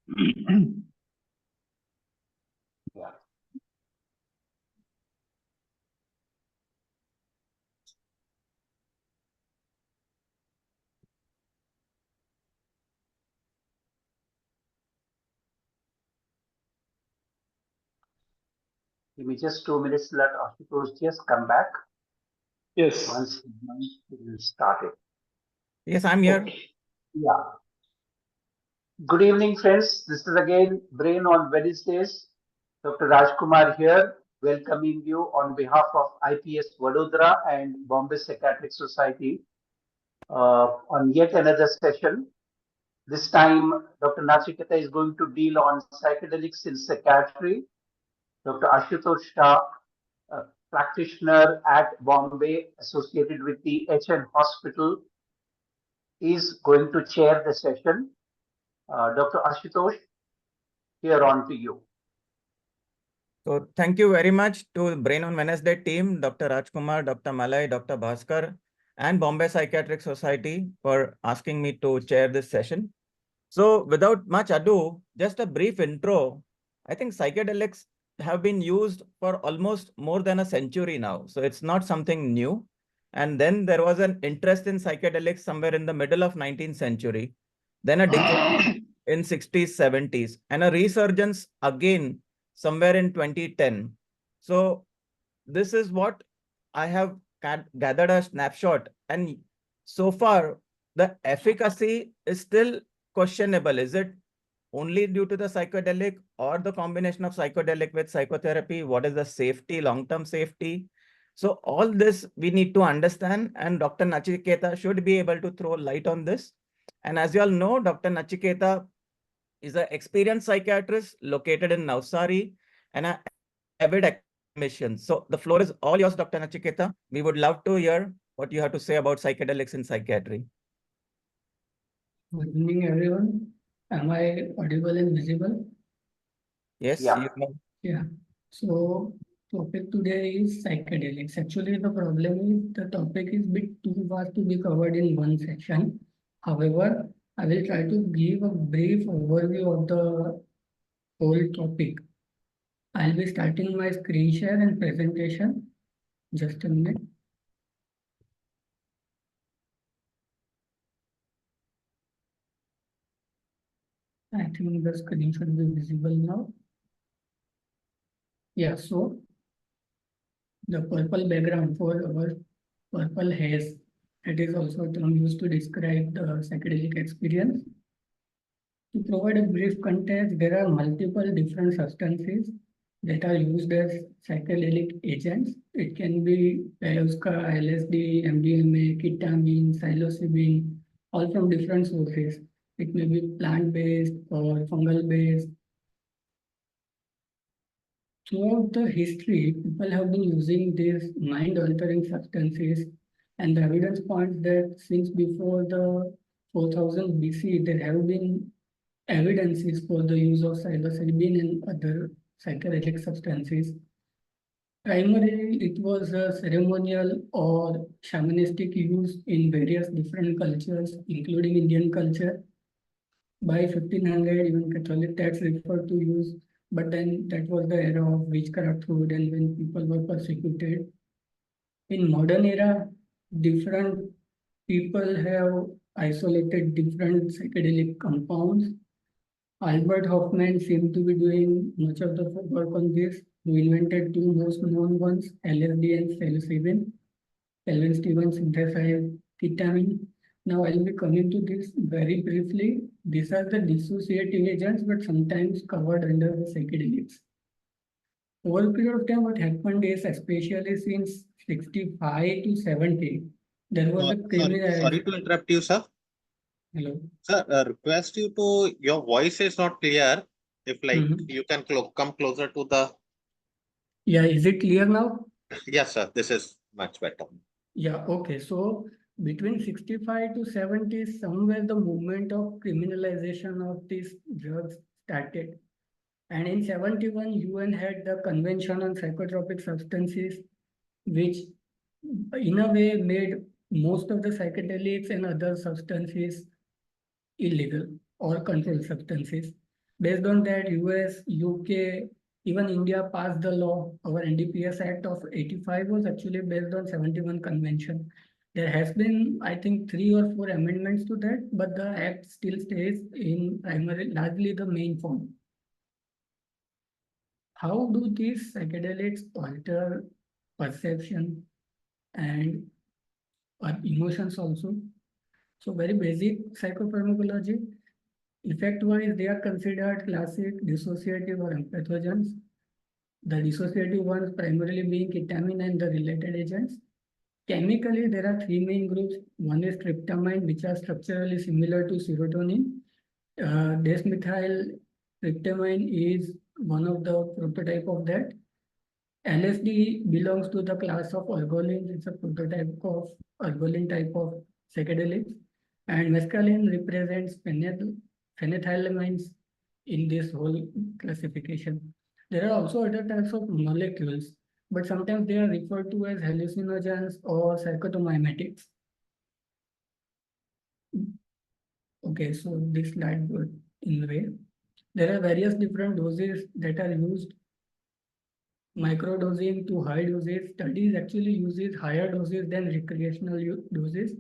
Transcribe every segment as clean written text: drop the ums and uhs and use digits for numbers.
Yeah. Give me just 2 minutes. Let Ashutosh just come back. Yes. Once he joins, we will start it. Yes, I'm here. Okay. Yeah. Good evening, friends. This is again Brain on Wednesdays. Dr. Rajkumar here, welcoming you on behalf of IPS Vadodara and Bombay Psychiatric Society on yet another session. This time, Dr. Nachiketa is going to deal on psychedelics in psychiatry. Dr. Ashutosh Shah, a practitioner at Bombay associated with the HN Hospital, is going to chair the session. Dr. Ashutosh, here on to you. So thank you very much to Brain on Wednesday team, Dr. Rajkumar, Dr. Malay, Dr. Bhaskar, and Bombay Psychiatric Society for asking me to chair this session. So without much ado, just a brief intro. I think psychedelics have been used for almost more than a century now. So it's not something new. And then there was an interest in psychedelics somewhere in the middle of 19th century, then a decline in 60s, 70s, and a resurgence again somewhere in 2010. So this is what I have gathered a snapshot. And so far, the efficacy is still questionable. Is it only due to the psychedelic or the combination of psychedelic with psychotherapy? What is the safety, long-term safety? So all this we need to understand, and Dr. Nachiketa should be able to throw light on this. And as you all know, Dr. Nachiketa is an experienced psychiatrist located in Navsari and an avid academician. So the floor is all yours, Dr. Nachiketa. We would love to hear what you have to say about psychedelics in psychiatry. Good evening, everyone. Am I audible and visible? Yes, Yeah. you know. Yeah. So, topic today is psychedelics. Actually, the problem is the topic is bit too vast to be covered in one section. However, I will try to give a brief overview of the whole topic. I'll be starting my screen share and presentation. Just a minute. I think the screen should be visible now. Yeah, so the purple background for our purple haze. It is also a term used to describe the psychedelic experience. To provide a brief context, there are multiple different substances that are used as psychedelic agents. It can be ayahuasca, LSD, MDMA, ketamine, psilocybin, all from different sources. It may be plant-based or fungal-based. Throughout the history, people have been using these mind-altering substances, and the evidence points that since before the 4000 BC, there have been evidences for the use of psilocybin and other psychedelic substances. Primarily, it was a ceremonial or shamanistic use in various different cultures, including Indian culture. By 1500, even Catholic texts refer to use, but then that was the era of witchcrafthood and when people were persecuted. In modern era, different people have isolated different psychedelic compounds. Albert Hoffman seemed to be doing much of the work on this, who invented two most known ones, LSD and psilocybin. Kelvin Stevens synthesized ketamine. Now I'll be coming to this very briefly. These are the dissociative agents, but sometimes covered under the psychedelics. Over a period of time, what happened is, especially since 65 to 70, there was a Sorry to interrupt you, sir. Hello. Sir, request you to, your voice is not clear. If you can come closer to the. Yeah, is it clear now? Yes, sir. This is much better. Yeah, okay. So between 65 to 70, somewhere the movement of criminalization of these drugs started. And in 71, UN had the Convention on Psychotropic Substances, which in a way made most of the psychedelics and other substances illegal or controlled substances. Based on that, US, UK, even India passed the law. Our NDPS Act of 85 was actually based on 71 Convention. There has been, I think, 3 or 4 amendments to that, but the act still stays in primary, largely the main form. How do these psychedelics alter perception and our emotions also? So very basic psychopharmacology. Effect-wise, they are considered classic, dissociative, or empathogens. The dissociative ones primarily being ketamine and the related agents. Chemically, there are 3 main groups. One is tryptamine, which are structurally similar to serotonin. Desmethyl tryptamine is one of the prototype of that. LSD belongs to the class of ergolines. It's a prototype of ergoline type of psychedelics. And mescaline represents phenethylamines in this whole classification. There are also other types of molecules, but sometimes they are referred to as hallucinogens or psychotomimetics. Okay, so this slide would in a way. There are various different doses that are used. Microdosing to high doses. Studies actually uses higher doses than recreational doses.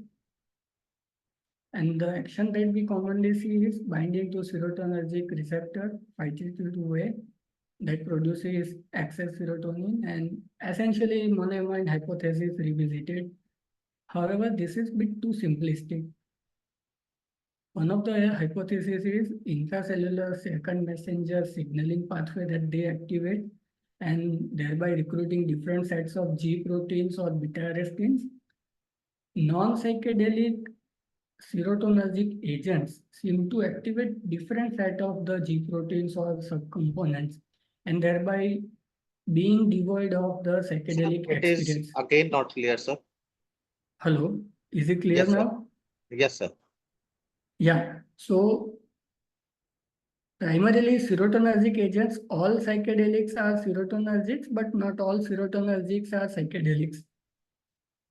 And the action that we commonly see is binding to serotonergic receptor 5-HT2A that produces excess serotonin, and essentially monoamine hypothesis revisited. However, this is a bit too simplistic. One of the hypotheses is intracellular second messenger signaling pathway that they activate and thereby recruiting different sets of G proteins or beta arrestins. Non-psychedelic serotonergic agents seem to activate different set of the G proteins or subcomponents and thereby being devoid of the psychedelic It is experience. again not clear, sir. Hello, is it clear Yes, sir. now? Yes, sir. Yeah, so primarily serotonergic agents, all psychedelics are serotonergics, but not all serotonergics are psychedelics.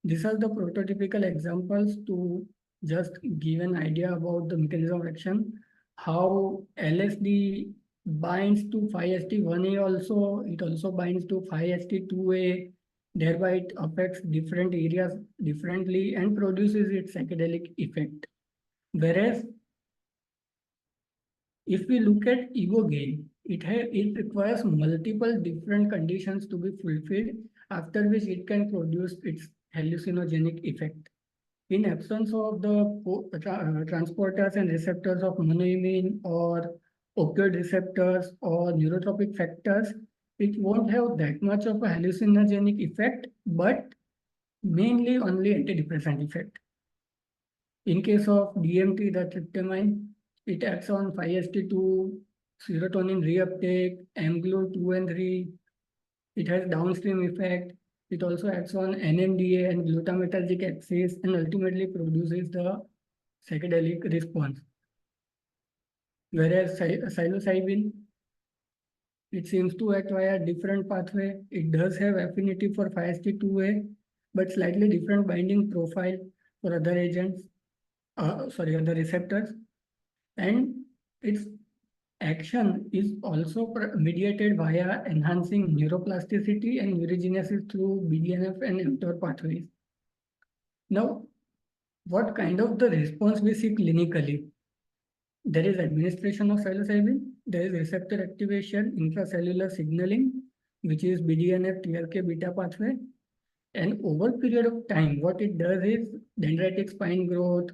These are the prototypical examples to just give an idea about the mechanism of action, how LSD binds to 5-HT1A also, it also binds to 5-HT2A, thereby it affects different areas differently and produces its psychedelic effect. Whereas if we look at ibogaine, it requires multiple different conditions to be fulfilled, after which it can produce its hallucinogenic effect. In absence of the transporters and receptors of monoamine or opioid receptors or neurotropic factors, it won't have that much of a hallucinogenic effect, but mainly only antidepressant effect. In case of DMT, the tryptamine, it acts on 5-HT2, serotonin reuptake, mGlu2 and 3. It has downstream effect. It also acts on NMDA and glutamatergic axis and ultimately produces the psychedelic response. Whereas psilocybin, it seems to act via different pathway. It does have affinity for 5-HT2A, but slightly different binding profile for other agents, other receptors. And its action is also mediated via enhancing neuroplasticity and neurogenesis through BDNF and mTOR pathways. Now, what kind of the response we see clinically? There is administration of psilocybin, there is receptor activation, intracellular signaling, which is BDNF, TRK, beta pathway. And over period of time, what it does is dendritic spine growth,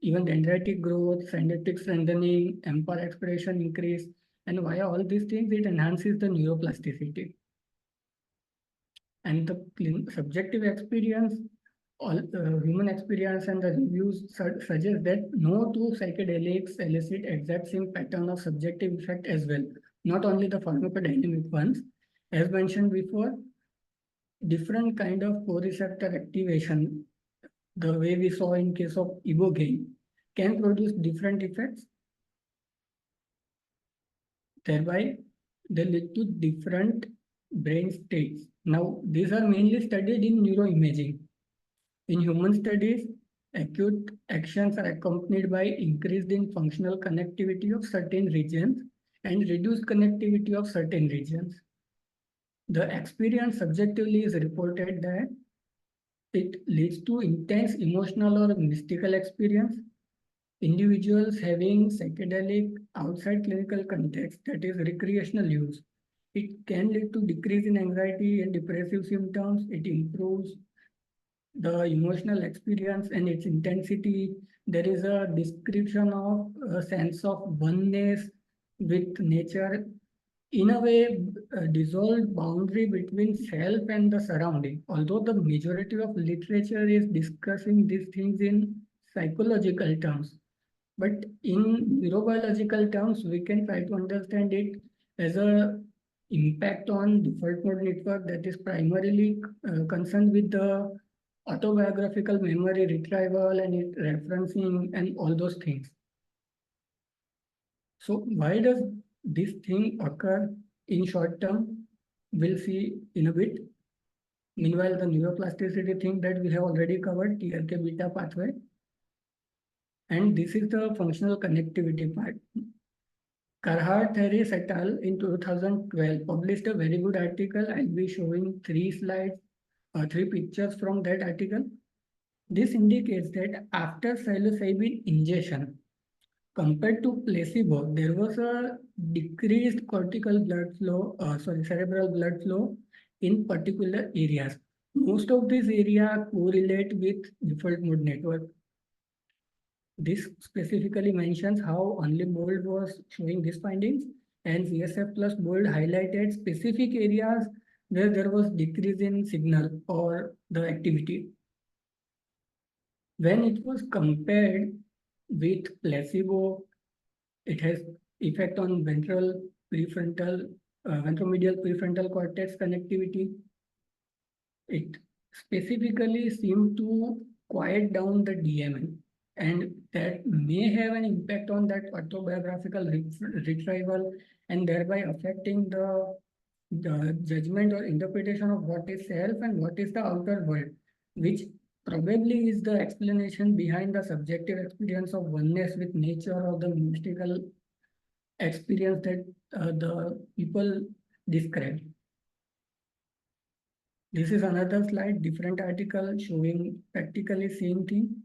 even dendritic growth, synaptic strengthening, mPAR expression increase, and via all these things, it enhances the neuroplasticity. And the subjective experience, all human experience and the reviews suggest that no two psychedelics elicit exact same pattern of subjective effect as well, not only the pharmacodynamic ones. As mentioned before, different kind of co-receptor activation, the way we saw in case of ibogaine, can produce different effects. Thereby, they lead to different brain states. Now, these are mainly studied in neuroimaging. In human studies, acute actions are accompanied by increased in functional connectivity of certain regions and reduced connectivity of certain regions. The experience subjectively is reported that it leads to intense emotional or mystical experience. Individuals having psychedelic outside clinical context, that is recreational use, it can lead to decrease in anxiety and depressive symptoms. It improves the emotional experience and its intensity. There is a description of a sense of oneness with nature. In a way, dissolved boundary between self and the surrounding. Although the majority of literature is discussing these things in psychological terms, but in neurobiological terms, we can try to understand it as a impact on default mode network that is primarily concerned with the autobiographical memory retrieval and it referencing and all those things. So why does this thing occur in short term? We'll see in a bit. Meanwhile, the neuroplasticity thing that we have already covered, TRK beta pathway. And this is the functional connectivity part. Carhart Harris et al. In 2012 published a very good article. I'll be showing three slides, three pictures from that article. This indicates that after psilocybin ingestion, compared to placebo, there was a decreased cortical blood flow, cerebral blood flow in particular areas. Most of these areas correlate with default mode network. This specifically mentions how only Bold was showing these findings, and CSF plus Bold highlighted specific areas where there was decrease in signal or the activity. When it was compared with placebo, it has effect on ventromedial prefrontal cortex connectivity. It specifically seemed to quiet down the DMN, and that may have an impact on that autobiographical retrieval and thereby affecting the judgment or interpretation of what is self and what is the outer world, which probably is the explanation behind the subjective experience of oneness with nature or the mystical experience that the people describe. This is another slide, different article showing practically same thing.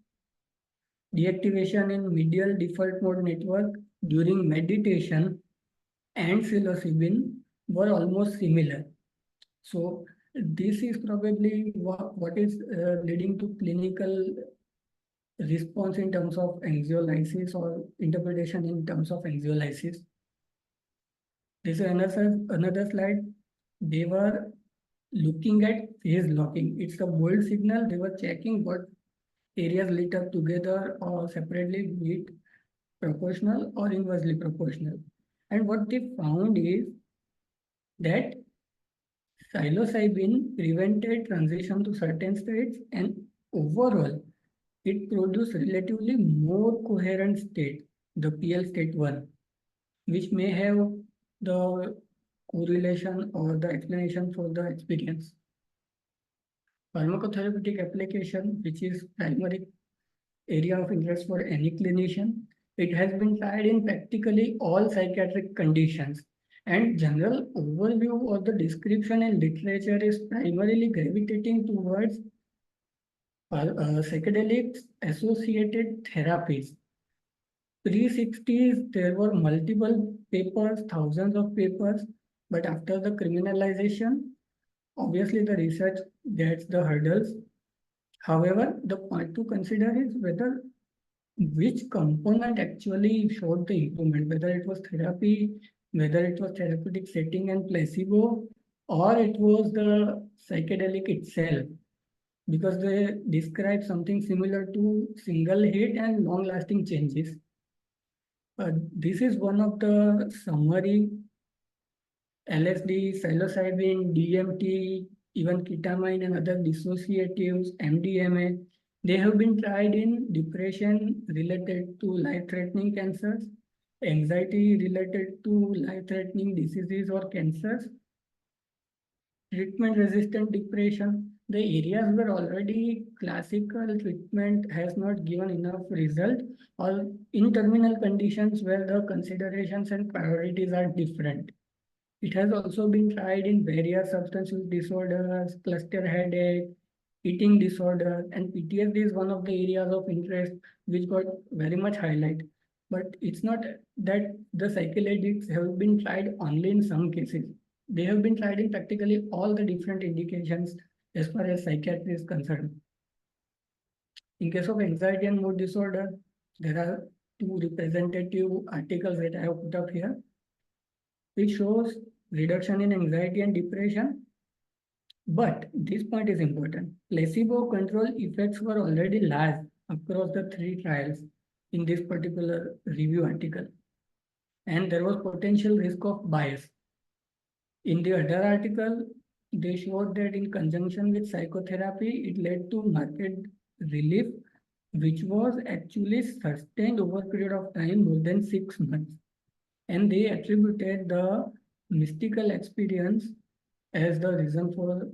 Deactivation in medial default mode network during meditation and psilocybin were almost similar. So this is probably what is leading to clinical response in terms of anxiolysis or interpretation in terms of anxiolysis. This is another slide. They were looking at phase locking. It's a bold signal. They were checking what areas lit up together or separately, be it proportional or inversely proportional. And what they found is that psilocybin prevented transition to certain states, and overall, it produced relatively more coherent state, the PL state 1, which may have the correlation or the explanation for the experience. Pharmacotherapeutic application, which is primary area of interest for any clinician, it has been tried in practically all psychiatric conditions. And general overview or the description in literature is primarily gravitating towards psychedelics associated therapies. Pre-60s, there were multiple papers, thousands of papers, but after the criminalization, obviously the research gets the hurdles. However, the point to consider is whether which component actually showed the improvement, whether it was therapy, whether it was therapeutic setting and placebo, or it was the psychedelic itself, because they describe something similar to single hit and long-lasting changes. This is one of the summary. LSD, psilocybin, DMT, even ketamine and other dissociatives, MDMA, they have been tried in depression related to life-threatening cancers, anxiety related to life-threatening diseases or cancers, treatment-resistant depression, the areas where already classical treatment has not given enough result, or in terminal conditions where the considerations and priorities are different. It has also been tried in various substance use disorders, cluster headache, eating disorder, and PTSD is one of the areas of interest which got very much highlight. But it's not that the psychedelics have been tried only in some cases. They have been tried in practically all the different indications as far as psychiatry is concerned. In case of anxiety and mood disorder, there are two representative articles that I have put up here. It shows reduction in anxiety and depression. But this point is important. Placebo control effects were already large across the 3 trials in this particular review article. And there was potential risk of bias. In the other article, they showed that in conjunction with psychotherapy, it led to marked relief, which was actually sustained over a period of time more than 6 months. And they attributed the mystical experience as the reason for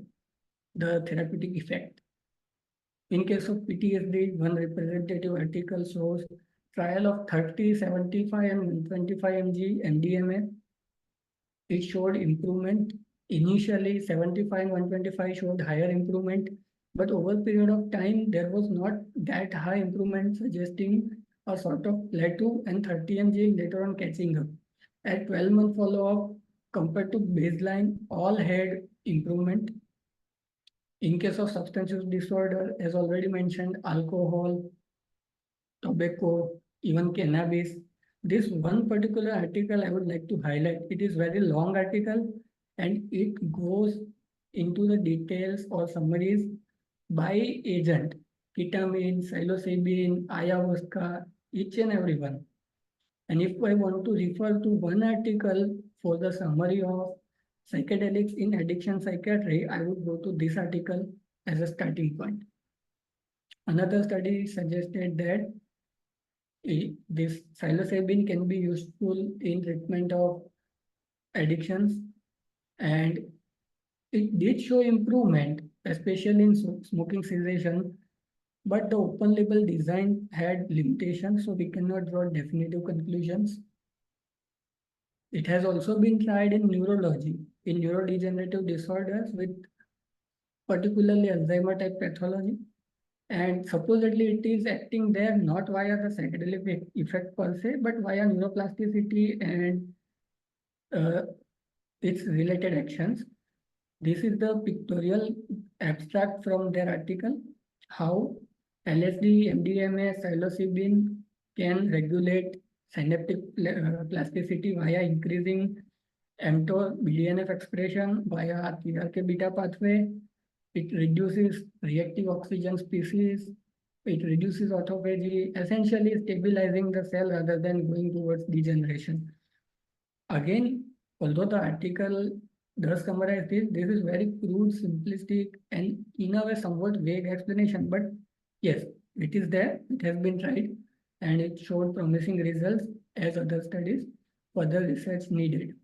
the therapeutic effect. In case of PTSD, one representative article shows trial of 30, 75 and 125 mg MDMA. It showed improvement. Initially, 75 and 125 showed higher improvement, but over a period of time, there was not that high improvement, suggesting a sort of plateau, and 30 mg later on catching up. At 12-month follow-up, compared to baseline, all had improvement. In case of substance use disorder, as already mentioned, alcohol, tobacco, even cannabis. This one particular article I would like to highlight. It is very long article and it goes into the details or summaries by agent, ketamine, psilocybin, ayahuasca, each and every one. And if I want to refer to one article for the summary of psychedelics in addiction psychiatry, I would go to this article as a starting point. Another study suggested that this psilocybin can be useful in treatment of addictions, and it did show improvement, especially in smoking cessation, but the open label design had limitations, so we cannot draw definitive conclusions. It has also been tried in neurology, in neurodegenerative disorders with particularly Alzheimer type pathology. And supposedly it is acting there not via the psychedelic effect per se, but via neuroplasticity and its related actions. This is the pictorial abstract from their article, how LSD, MDMA, psilocybin can regulate synaptic plasticity via increasing mTOR BDNF expression via TRK beta pathway. It reduces reactive oxygen species. It reduces autophagy, essentially stabilizing the cell rather than going towards degeneration. Again, although the article does summarize this, this is very crude, simplistic, and in a way somewhat vague explanation. But yes, it is there. It has been tried, and it showed promising results as other studies. Further research needed.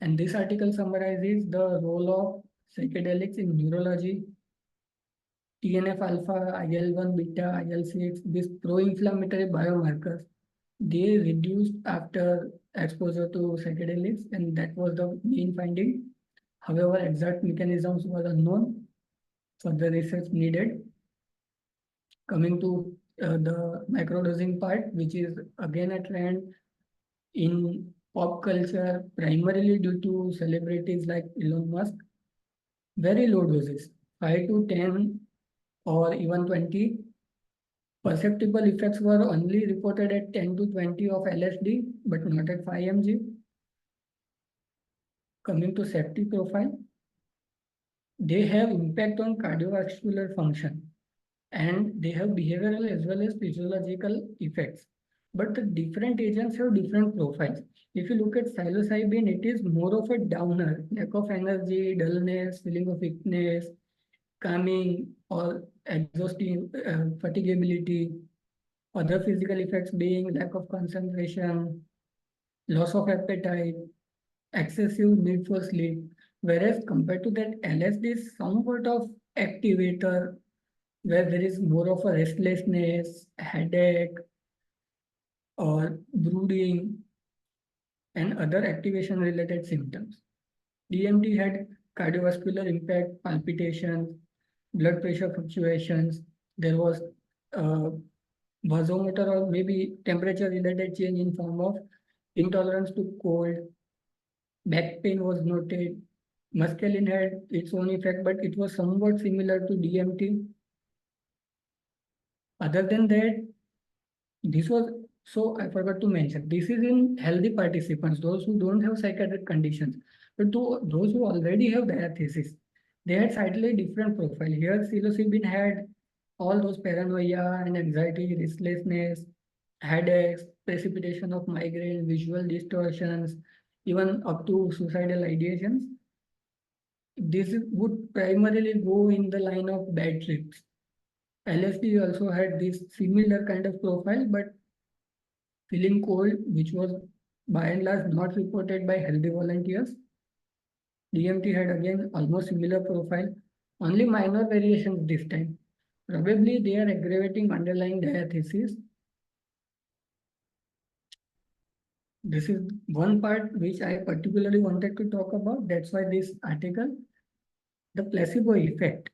And this article summarizes the role of psychedelics in neurology, TNF alpha, IL-1 beta, IL-6, these pro-inflammatory biomarkers, they reduced after exposure to psychedelics, and that was the main finding. However, exact mechanisms were unknown. Further research needed. Coming to the microdosing part, which is again a trend in pop culture, primarily due to celebrities like Elon Musk. Very low doses, 5 to 10 or even 20. Perceptible effects were only reported at 10 to 20 of LSD, but not at 5 mg. Coming to safety profile, they have impact on cardiovascular function, and they have behavioral as well as physiological effects. But the different agents have different profiles. If you look at psilocybin, it is more of a downer, lack of energy, dullness, feeling of weakness, calming or exhausting, fatigability. Other physical effects being lack of concentration, loss of appetite, excessive need for sleep. Whereas compared to that, LSD is somewhat of activator, where there is more of a restlessness, headache, or brooding, and other activation related symptoms. DMT had cardiovascular impact, palpitations, blood pressure fluctuations. There was uh, vasomotor or maybe temperature related change in form of intolerance to cold. Back pain was noted. Mescaline had its own effect, but it was somewhat similar to DMT. Other than that, this was, so I forgot to mention, this is in healthy participants, those who don't have psychiatric conditions. But to those who already have diathesis, they had slightly different profile. Here, psilocybin had all those paranoia and anxiety, restlessness, headaches, precipitation of migraine, visual distortions, even up to suicidal ideations. This would primarily go in the line of bad trips. LSD also had this similar kind of profile, but feeling cold, which was by and large not reported by healthy volunteers. DMT had again almost similar profile, only minor variations this time. Probably they are aggravating underlying diathesis. This is one part which I particularly wanted to talk about. That's why this article, the placebo effect.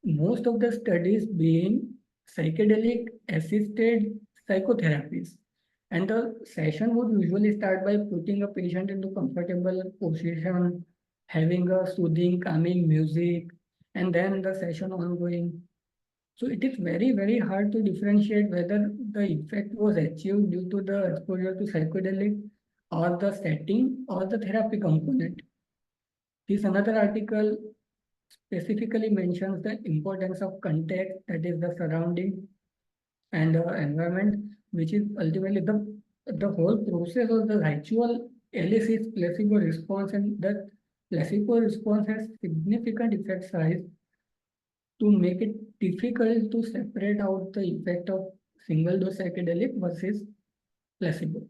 Most of the studies being psychedelic assisted psychotherapies. And the session would usually start by putting a patient into comfortable position, having a soothing, calming music, and then the session ongoing. So it is very, very hard to differentiate whether the effect was achieved due to the exposure to psychedelic or the setting or the therapy component. This another article specifically mentions the importance of context, that is the surrounding and the environment, which is ultimately the whole process of the ritual elicits placebo response, and that placebo response has significant effect size to make it difficult to separate out the effect of single dose psychedelic versus placebo.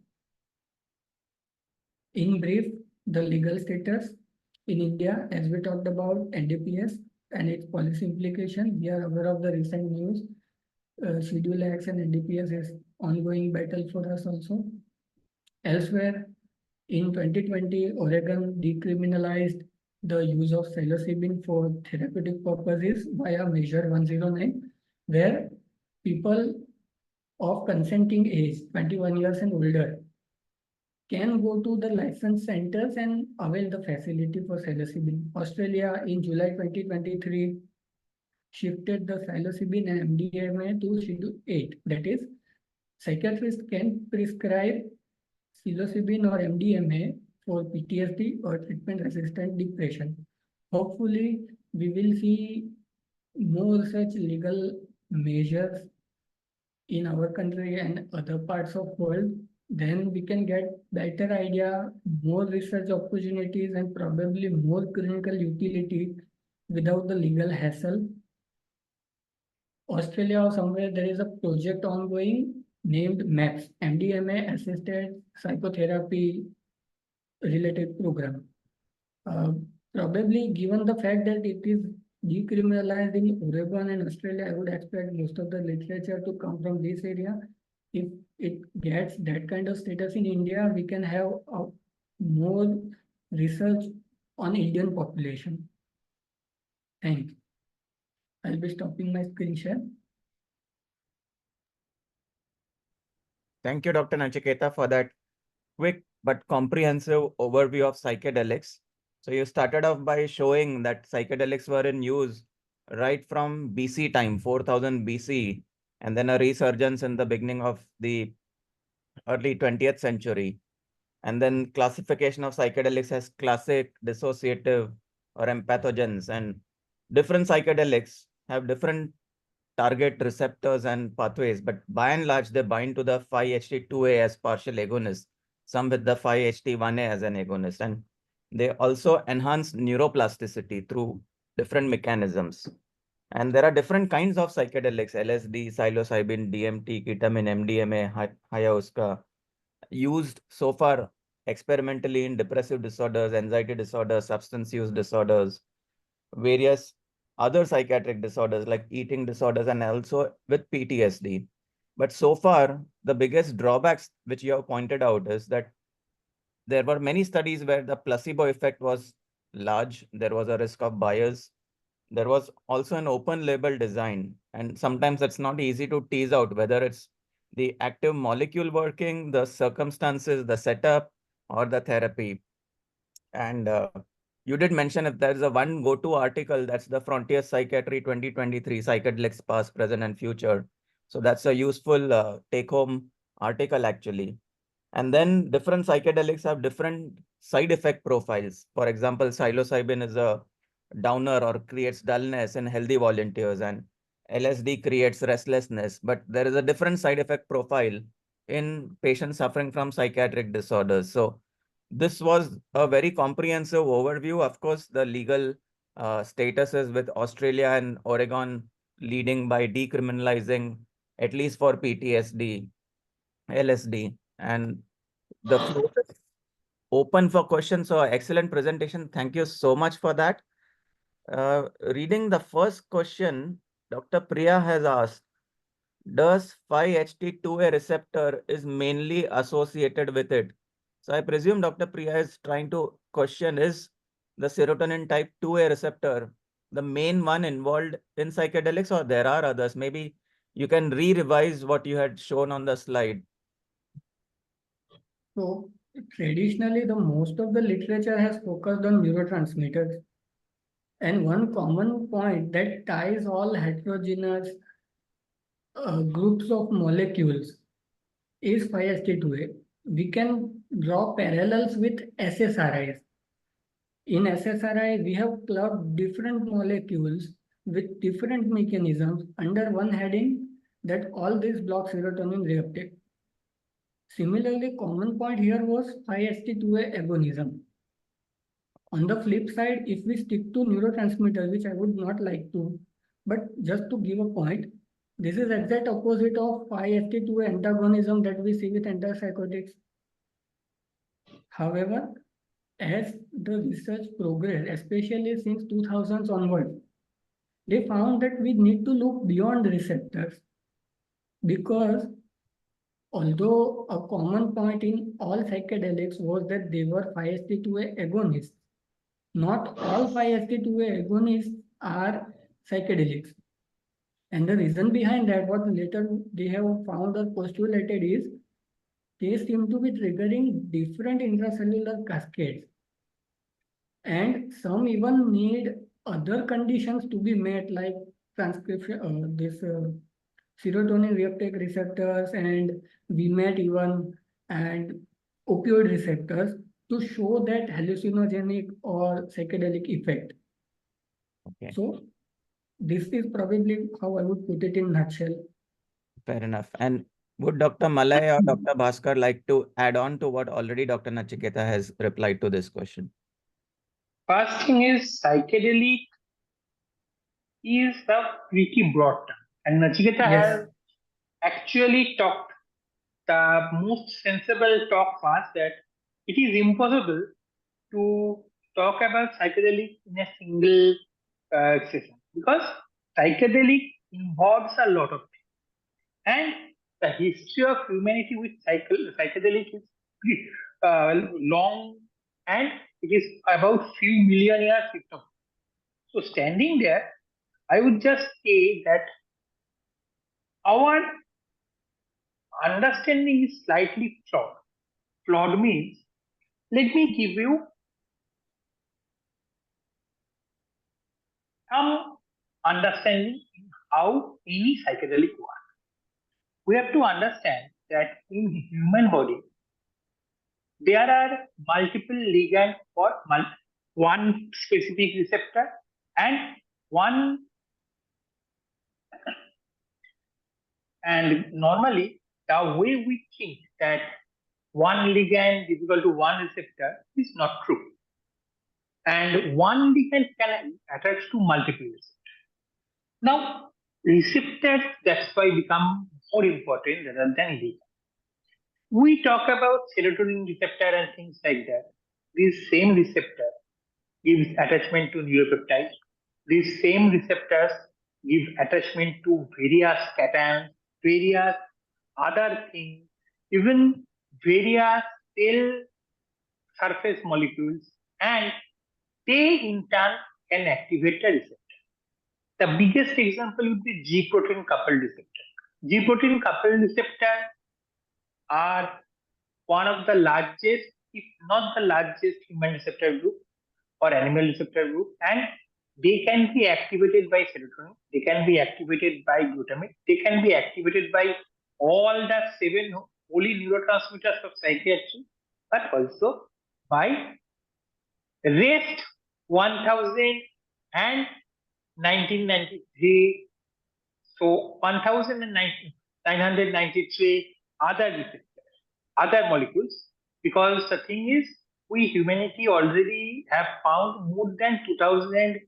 In brief, the legal status in India, as we talked about NDPS and its policy implication, we are aware of the recent news. Schedule X and NDPS is ongoing battle for us also. Elsewhere, in 2020, Oregon decriminalized the use of psilocybin for therapeutic purposes via Measure 109, where people of consenting age, 21 years and older, can go to the licensed centers and avail the facility for psilocybin. Australia in July 2023 shifted the psilocybin and MDMA to Schedule 8. That is, psychiatrists can prescribe psilocybin or MDMA for PTSD or treatment-resistant depression. Hopefully, we will see more such legal measures in our country and other parts of world. Then we can get better idea, more research opportunities, and probably more clinical utility without the legal hassle. Australia or somewhere there is a project ongoing named MAPS, MDMA assisted psychotherapy related program. Probably given the fact that it is decriminalized in Oregon and Australia, I would expect most of the literature to come from this area. If it gets that kind of status in India, we can have more research on Indian population. Thanks. I'll be stopping my screen share. Thank you, Dr. Nachiketa, for that quick but comprehensive overview of psychedelics. So you started off by showing that psychedelics were in use right from BC time, 4000 BC, and then a resurgence in the beginning of the early 20th century. And then classification of psychedelics as classic, dissociative, or empathogens. And different psychedelics have different target receptors and pathways, but by and large, they bind to the 5-HT2A as partial agonists, some with the 5-HT1A as an agonist. And they also enhance neuroplasticity through different mechanisms. And there are different kinds of psychedelics: LSD, psilocybin, DMT, ketamine, MDMA, ayahuasca, used so far experimentally in depressive disorders, anxiety disorders, substance use disorders, various other psychiatric disorders like eating disorders, and also with PTSD. But so far, the biggest drawbacks which you have pointed out is that there were many studies where the placebo effect was large. There was a risk of bias. There was also an open label design. And sometimes it's not easy to tease out whether it's the active molecule working, the circumstances, the setup, or the therapy. And you did mention if there's a one go-to article, that's the Frontier Psychiatry 2023, Psychedelics Past, Present, and Future. So that's a useful take-home article, actually. And then different psychedelics have different side effect profiles. For example, psilocybin is a downer or creates dullness in healthy volunteers, and LSD creates restlessness. But there is a different side effect profile in patients suffering from psychiatric disorders. So this was a very comprehensive overview. Of course, the legal statuses with Australia and Oregon leading by decriminalizing, at least for PTSD, LSD, and the floor is open for questions. So excellent presentation. Thank you so much for that. Reading the first question, Dr. Priya has asked, does 5-HT2A receptor is mainly associated with it? So I presume Dr. Priya is trying to question, is the serotonin type 2A receptor the main one involved in psychedelics, or there are others? Maybe you can re-revise what you had shown on the slide. So traditionally, the most of the literature has focused on neurotransmitters. And one common point that ties all heterogeneous groups of molecules is 5-HT2A. We can draw parallels with SSRIs. In SSRI, we have clubbed different molecules with different mechanisms under one heading that all these block serotonin reuptake. Similarly, common point here was 5-HT2A agonism. On the flip side, if we stick to neurotransmitters, which I would not like to, but just to give a point, this is exact opposite of 5-HT2A antagonism that we see with antipsychotics. However, as the research progressed, especially since 2000s onward, they found that we need to look beyond receptors, because although a common point in all psychedelics was that they were 5-HT2A agonists, not all 5-HT2A agonists are psychedelics. And the reason behind that, what later they have found or postulated, is they seem to be triggering different intracellular cascades. And some even need other conditions to be met, like transcription, serotonin reuptake receptors, and VMAT even, and opioid receptors, to show that hallucinogenic or psychedelic effect. Okay. So this is probably how I would put it in nutshell. Fair enough. And would Dr. Malay or Dr. Bhaskar like to add on to what already Dr. Nachiketa has replied to this question? First thing is psychedelic is a pretty broad term, and Nachiketa Yes. has actually talked the most sensible talk first, that it is impossible to talk about psychedelic in a single session, because psychedelic involves a lot of things, and the history of humanity with psychedelic is pretty, long, and it is about few million years. So standing there, I would just say that our understanding is slightly flawed. Flawed means, let me give you some understanding in how any psychedelic works. We have to understand that in the human body, there are multiple ligands for one specific receptor, and normally the way we think that one ligand is equal to one receptor is not true. And one ligand can attach to multiple receptors. Now, receptors, that's why become more important rather than ligand. We talk about serotonin receptor and things like that. This same receptor gives attachment to neuropeptides. These same receptors give attachment to various cations, various other things, even various cell surface molecules, and they in turn can activate the receptor. The biggest example would be G protein coupled receptor. G protein coupled receptor are one of the largest, if not the largest, human receptor group or animal receptor group, and they can be activated by serotonin, they can be activated by glutamate, they can be activated by all the 7 holy neurotransmitters of psychiatry, but also by rest 1000 and 1993, so 1993 other receptors, other molecules, because the thing is, we humanity already have found more than 2000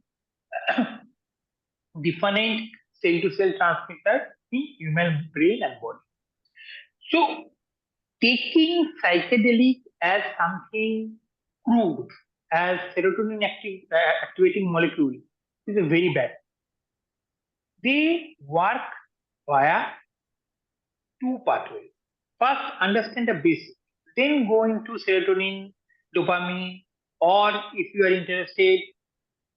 different cell-to-cell transmitters in human brain and body. So, taking psychedelic as something crude, as serotonin activating molecule, is a very bad. They work via 2 pathways. First, understand the basic, then go into serotonin, dopamine, or if you are interested,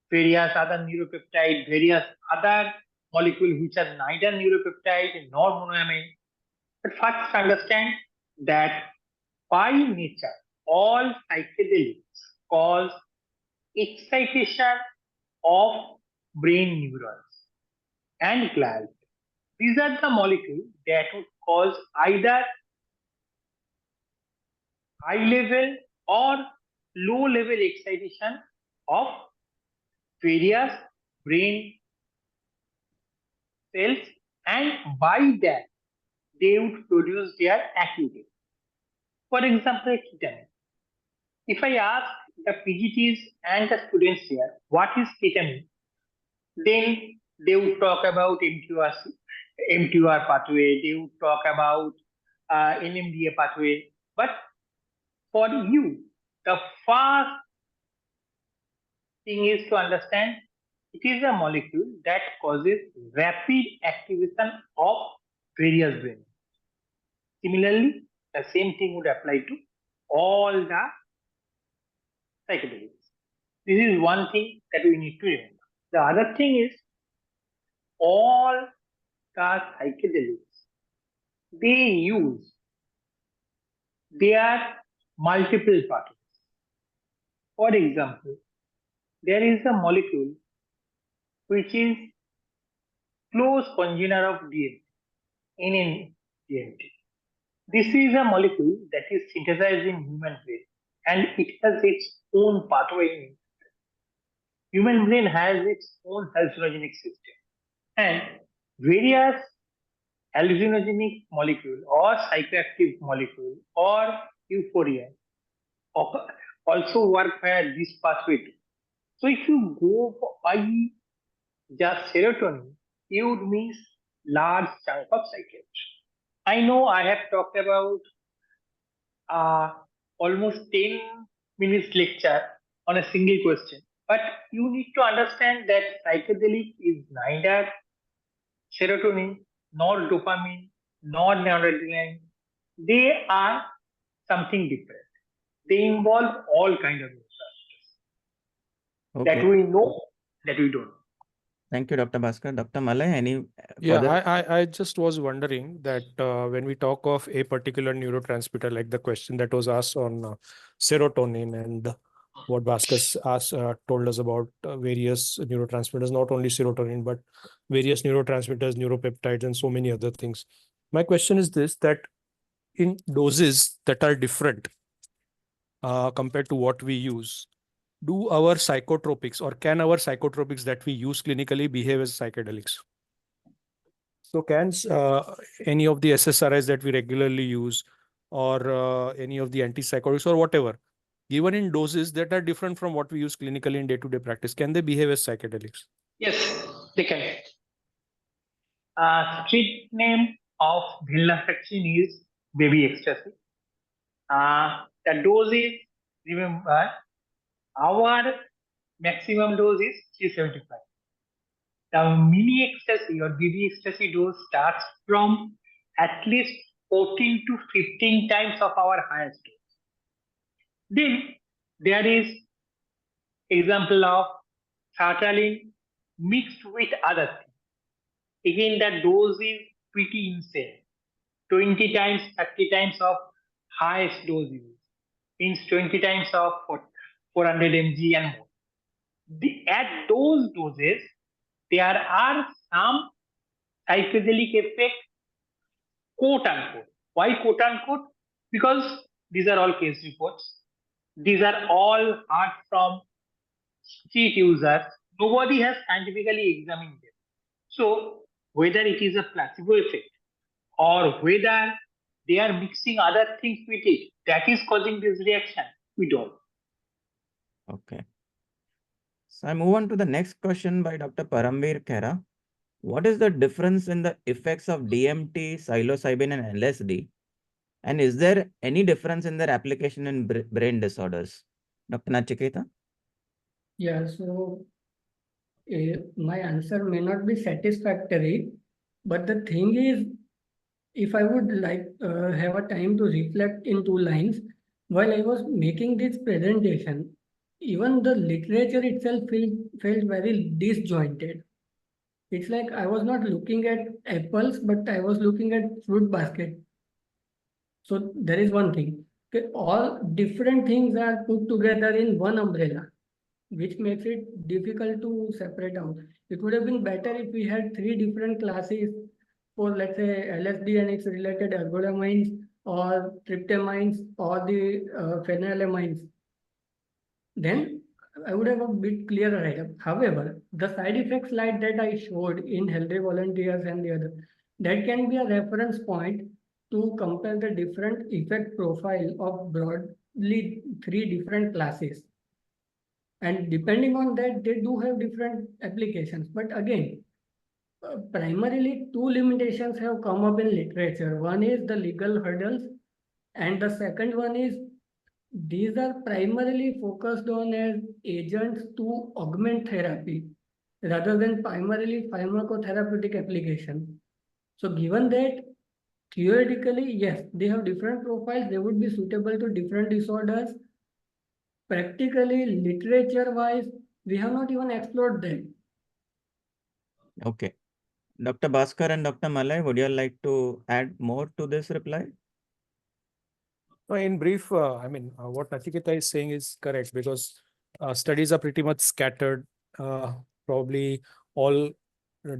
various other neuropeptide, various other molecules which are neither neuropeptide nor monoamine. But first understand that by nature, all psychedelics cause excitation of brain neurons and glial. These are the molecules that would cause either high level or low level excitation of various brain cells, and by that they would produce their activity. For example, ketamine. If I ask the PGTs and the students here, what is ketamine? Then they would talk about MTR pathway, they would talk about NMDA pathway. But for you, the first thing is to understand it is a molecule that causes rapid activation of various brains. Similarly, the same thing would apply to all the psychedelics. This is one thing that we need to remember. The other thing is all the psychedelics, they use their multiple pathways. For example, there is a molecule which is close congener of DMT, NN-DMT. This is a molecule that is synthesized in human brain and it has its own pathway. Human brain has its own hallucinogenic system, and various hallucinogenic molecule or psychoactive molecule or euphoria also work via this pathway too. So if you go by just serotonin, you would miss large chunk of psychiatry. I know I have talked about almost 10 minutes lecture on a single question, but you need to understand that psychedelic is neither serotonin nor dopamine nor noradrenaline. They are something different. They involve all kind of neurotransmitters that we know, that we don't know. Thank you, Dr. Bhaskar. Dr. Malay, any Yeah, further? I just was wondering that when we talk of a particular neurotransmitter, like the question that was asked on serotonin and what Bhaskar asked, told us about various neurotransmitters, not only serotonin, but various neurotransmitters, neuropeptides, and so many other things. My question is this, that in doses that are different compared to what we use, do our psychotropics or can our psychotropics that we use clinically behave as psychedelics? So can any of the SSRIs that we regularly use or any of the antipsychotics or whatever, given in doses that are different from what we use clinically in day-to-day practice, can they behave as psychedelics? Yes, they can. Street name of venlafaxine is baby ecstasy. The dose is, remember, our maximum dose is 375. The mini ecstasy or BB ecstasy dose starts from at least 14 to 15 times of our highest dose. Then there is example of sertraline mixed with other things. Again, the dose is pretty insane. 20 times, 30 times of highest dose use. Means 20 times of 400 mg and more. At those doses, there are some psychedelic effect, quote unquote. Why quote unquote? Because these are all case reports. These are all heard from street users. Nobody has scientifically examined them. So whether it is a placebo effect or whether they are mixing other things with it, that is causing this reaction, we don't. Okay. So I move on to the next question by Dr. Paramveer Khera. What is the difference in the effects of DMT, psilocybin, and LSD? And is there any difference in their application in brain disorders? Dr. Nachiketa? Yeah, so my answer may not be satisfactory, but the thing is, if I would like have a time to reflect in 2 lines, while I was making this presentation, even the literature itself felt very disjointed. It's like I was not looking at apples, but I was looking at fruit basket. So there is one thing. Okay, all different things are put together in one umbrella, which makes it difficult to separate out. It would have been better if we had 3 different classes for, let's say, LSD and its related ergotamines or tryptamines or the phenylamines. Then I would have a bit clearer idea. However, the side effect slide that I showed in healthy volunteers and the other, that can be a reference point to compare the different effect profile of broadly 3 different classes. And depending on that, they do have different applications. But again, primarily 2 limitations have come up in literature. One is the legal hurdles, and the second one is these are primarily focused on as agents to augment therapy rather than primarily pharmacotherapeutic application. So given that, theoretically, yes, they have different profiles, they would be suitable to different disorders. Practically, literature-wise, we have not even explored them. Okay. Dr. Bhaskar and Dr. Malay, would you like to add more to this reply? In brief, what Nachiketa is saying is correct because studies are pretty much scattered. Probably all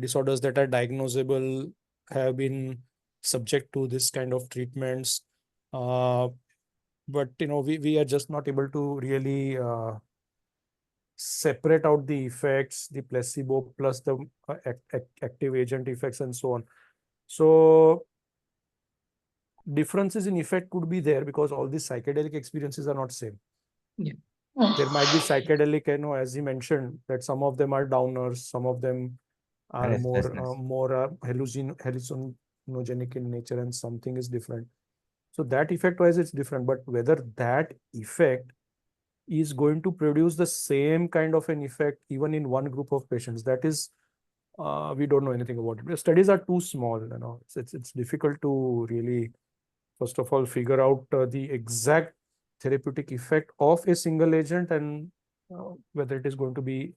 disorders that are diagnosable have been subject to this kind of treatments. But we are just not able to really separate out the effects, the placebo plus the active agent effects and so on. So differences in effect could be there because all these psychedelic experiences are not same. Yeah. There might be psychedelic, as he mentioned, that some of them are downers, some of them are more hallucinogenic in nature, and something is different. So that effect wise it's different, but whether that effect is going to produce the same kind of an effect even in one group of patients, that is we don't know anything about it. The studies are too small, it's difficult to really first of all figure out the exact therapeutic effect of a single agent and whether it is going to be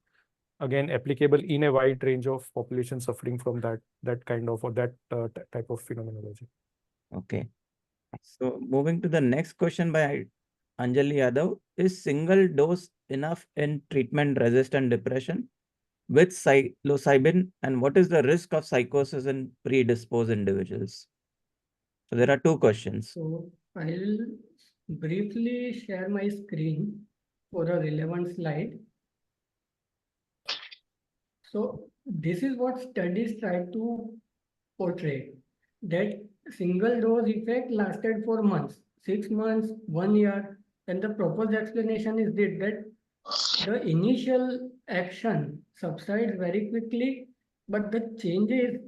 again applicable in a wide range of population suffering from that kind of or that type of phenomenology. Okay. So moving to the next question by Anjali Yadav, is single dose enough in treatment-resistant depression with psilocybin, and what is the risk of psychosis in predisposed individuals? So there are 2 questions. So I'll briefly share my screen for a relevant slide. So this is what studies try to portray, that single dose effect lasted for months, 6 months, 1 year, and the proposed explanation is that the initial action subsides very quickly, but the changes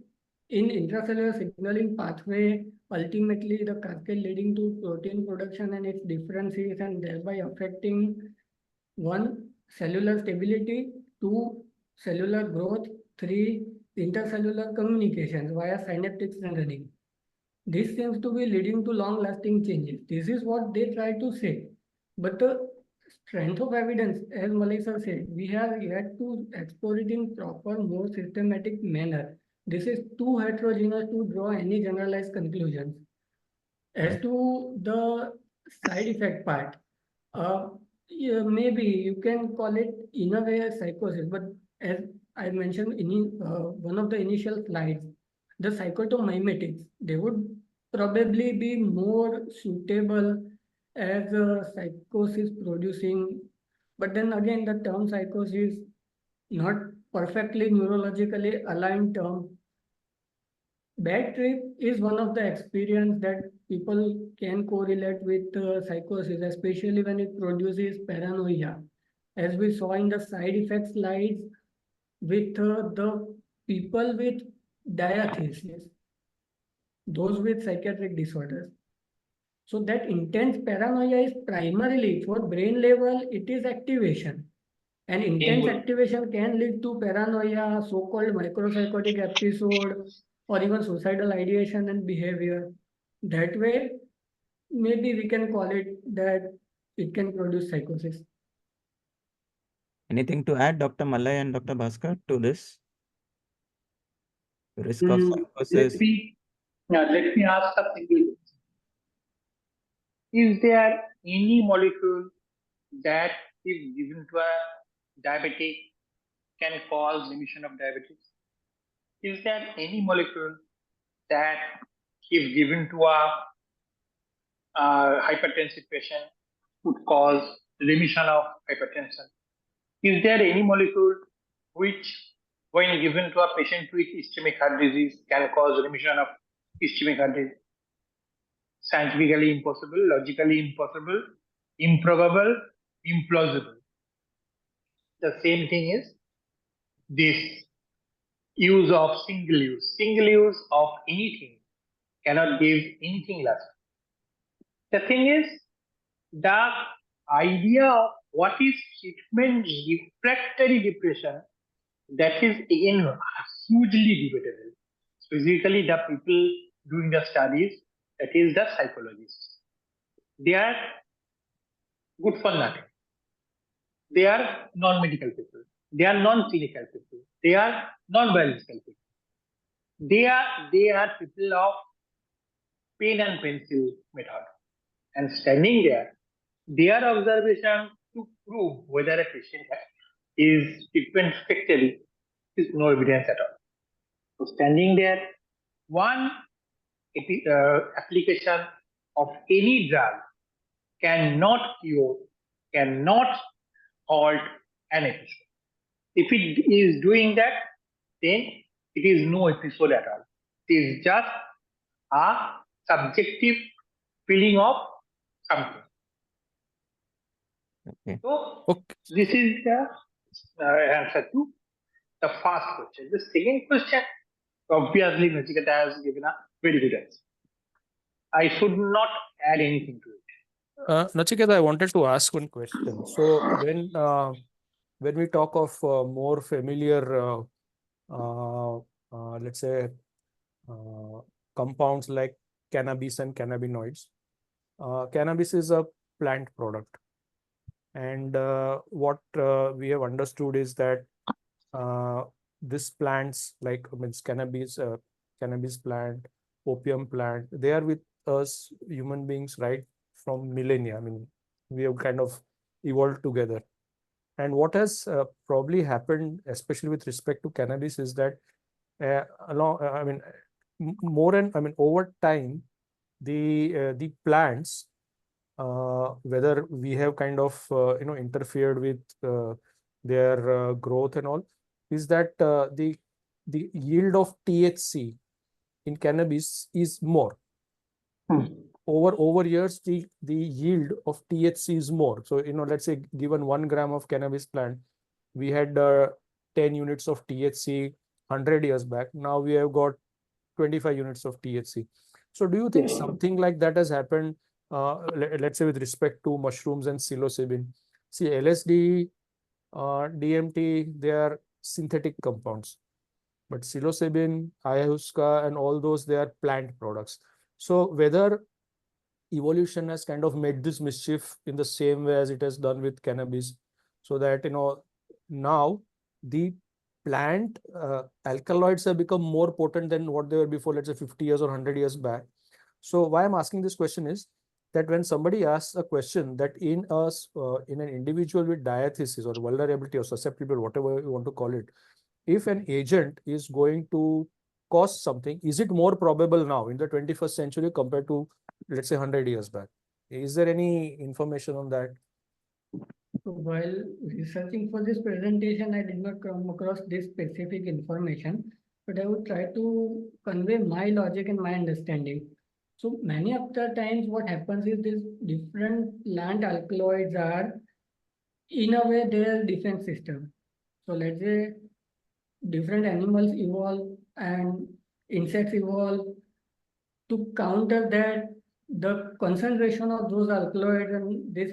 in intracellular signaling pathway ultimately the cascade leading to protein production and its differences, and thereby affecting one, cellular stability, two, cellular growth, three, intercellular communications via synaptic signaling. This seems to be leading to long-lasting changes. This is what they try to say. But the strength of evidence, as Malisa said, we have yet to explore it in proper, more systematic manner. This is too heterogeneous to draw any generalized conclusions. As to the side effect part, yeah, maybe you can call it in a way a psychosis, but as I mentioned in one of the initial slides, the psychotomimetics, they would probably be more suitable as a psychosis producing, but then again, the term psychosis not perfectly neurologically aligned term. Bad trip is one of the experience that people can correlate with psychosis, especially when it produces paranoia. As we saw in the side effects slides with the people with diathesis, those with psychiatric disorders. So that intense paranoia is primarily for brain level, it is activation. And intense activation can lead to paranoia, so-called micropsychotic episode, or even suicidal ideation and behavior. That way, maybe we can call it that it can produce psychosis. Anything to add, Dr. Malay and Dr. Bhaskar, to this? Risk of psychosis. Let me ask something. Is there any molecule that, if given to a diabetic, can cause remission of diabetes? Is there any molecule that, if given to a hypertensive patient, would cause remission of hypertension? Is there any molecule which, when given to a patient with ischemic heart disease, can cause remission of ischemic heart disease? Scientifically impossible, logically impossible, improbable, implausible. The same thing is this use of single use of anything cannot give anything less. The thing is, the idea of what is treatment refractory depression, that is again hugely debatable. Specifically, the people doing the studies, that is the psychologists. They are good for nothing. They are non-medical people. They are non-clinical people. They are non-biological people. They are people of pen and pencil method. And standing there, their observation to prove whether a patient is treatment refractory is no evidence at all. So standing there, one application of any drug cannot cure, cannot halt an episode. If it is doing that, then it is no episode at all. It is just a subjective feeling of something. Okay. So Okay. this is the answer to the first question. The second question, obviously, Nachiketa has given a very good answer. I should not add anything to it. Nachiketa, I wanted to ask one question. So when we talk of more familiar, let's say, compounds like cannabis and cannabinoids, cannabis is a plant product. And what we have understood is that these plants, like cannabis plant, opium plant, they are with us human beings right from millennia. I mean, we have kind of evolved together. And what has probably happened, especially with respect to cannabis, is that over time, the plants, whether we have kind of interfered with their growth and all, is that the yield of THC in cannabis is more. Over years, the yield of THC is more. So let's say given 1 gram of cannabis plant, we had 10 units of THC 100 years back. Now we have got 25 units of THC. So do you think Yes. something like that has happened, let's say with respect to mushrooms and psilocybin? See, LSD, DMT, they are synthetic compounds, but psilocybin, ayahuasca, and all those, they are plant products. So whether evolution has kind of made this mischief in the same way as it has done with cannabis, so that now the plant alkaloids have become more potent than what they were before, let's say 50 years or 100 years back. So why I'm asking this question is that when somebody asks a question that in us, in an individual with diathesis or vulnerability or susceptible, whatever you want to call it, if an agent is going to cause something, is it more probable now in the 21st century compared to, let's say, 100 years back? Is there any information on that? So while researching for this presentation, I did not come across this specific information, but I would try to convey my logic and my understanding. So many of the times what happens is these different plant alkaloids are in a way their defense system. So let's say different animals evolve and insects evolve to counter that. The concentration of those alkaloids and these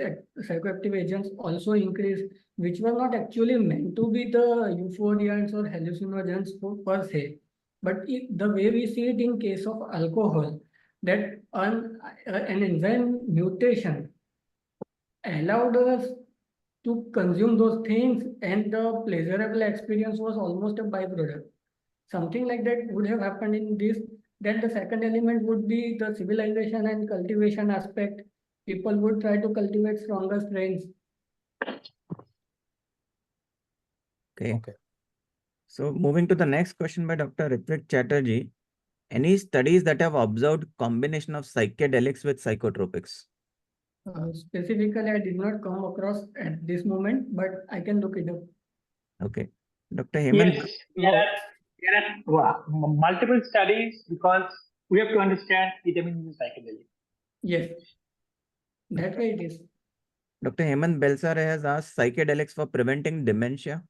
psychoactive agents also increase, which were not actually meant to be the euphoriants or hallucinogens per se. But the way we see it in case of alcohol, that an enzyme mutation allowed us to consume those things, and the pleasurable experience was almost a byproduct. Something like that would have happened in this. Then the second element would be the civilization and cultivation aspect. People would try to cultivate stronger strains. Okay. So moving to the next question by Dr. Ritvik Chatterjee. Any studies that have observed combination of psychedelics with psychotropics? Specifically, I did not come across at this moment, but I can look it up. Okay. Dr. Hemant. Yes, there are multiple studies because we have to understand ketamine is a psychedelic. Yes, that way it is. Dr. Hemant Belsare has asked psychedelics for preventing dementia.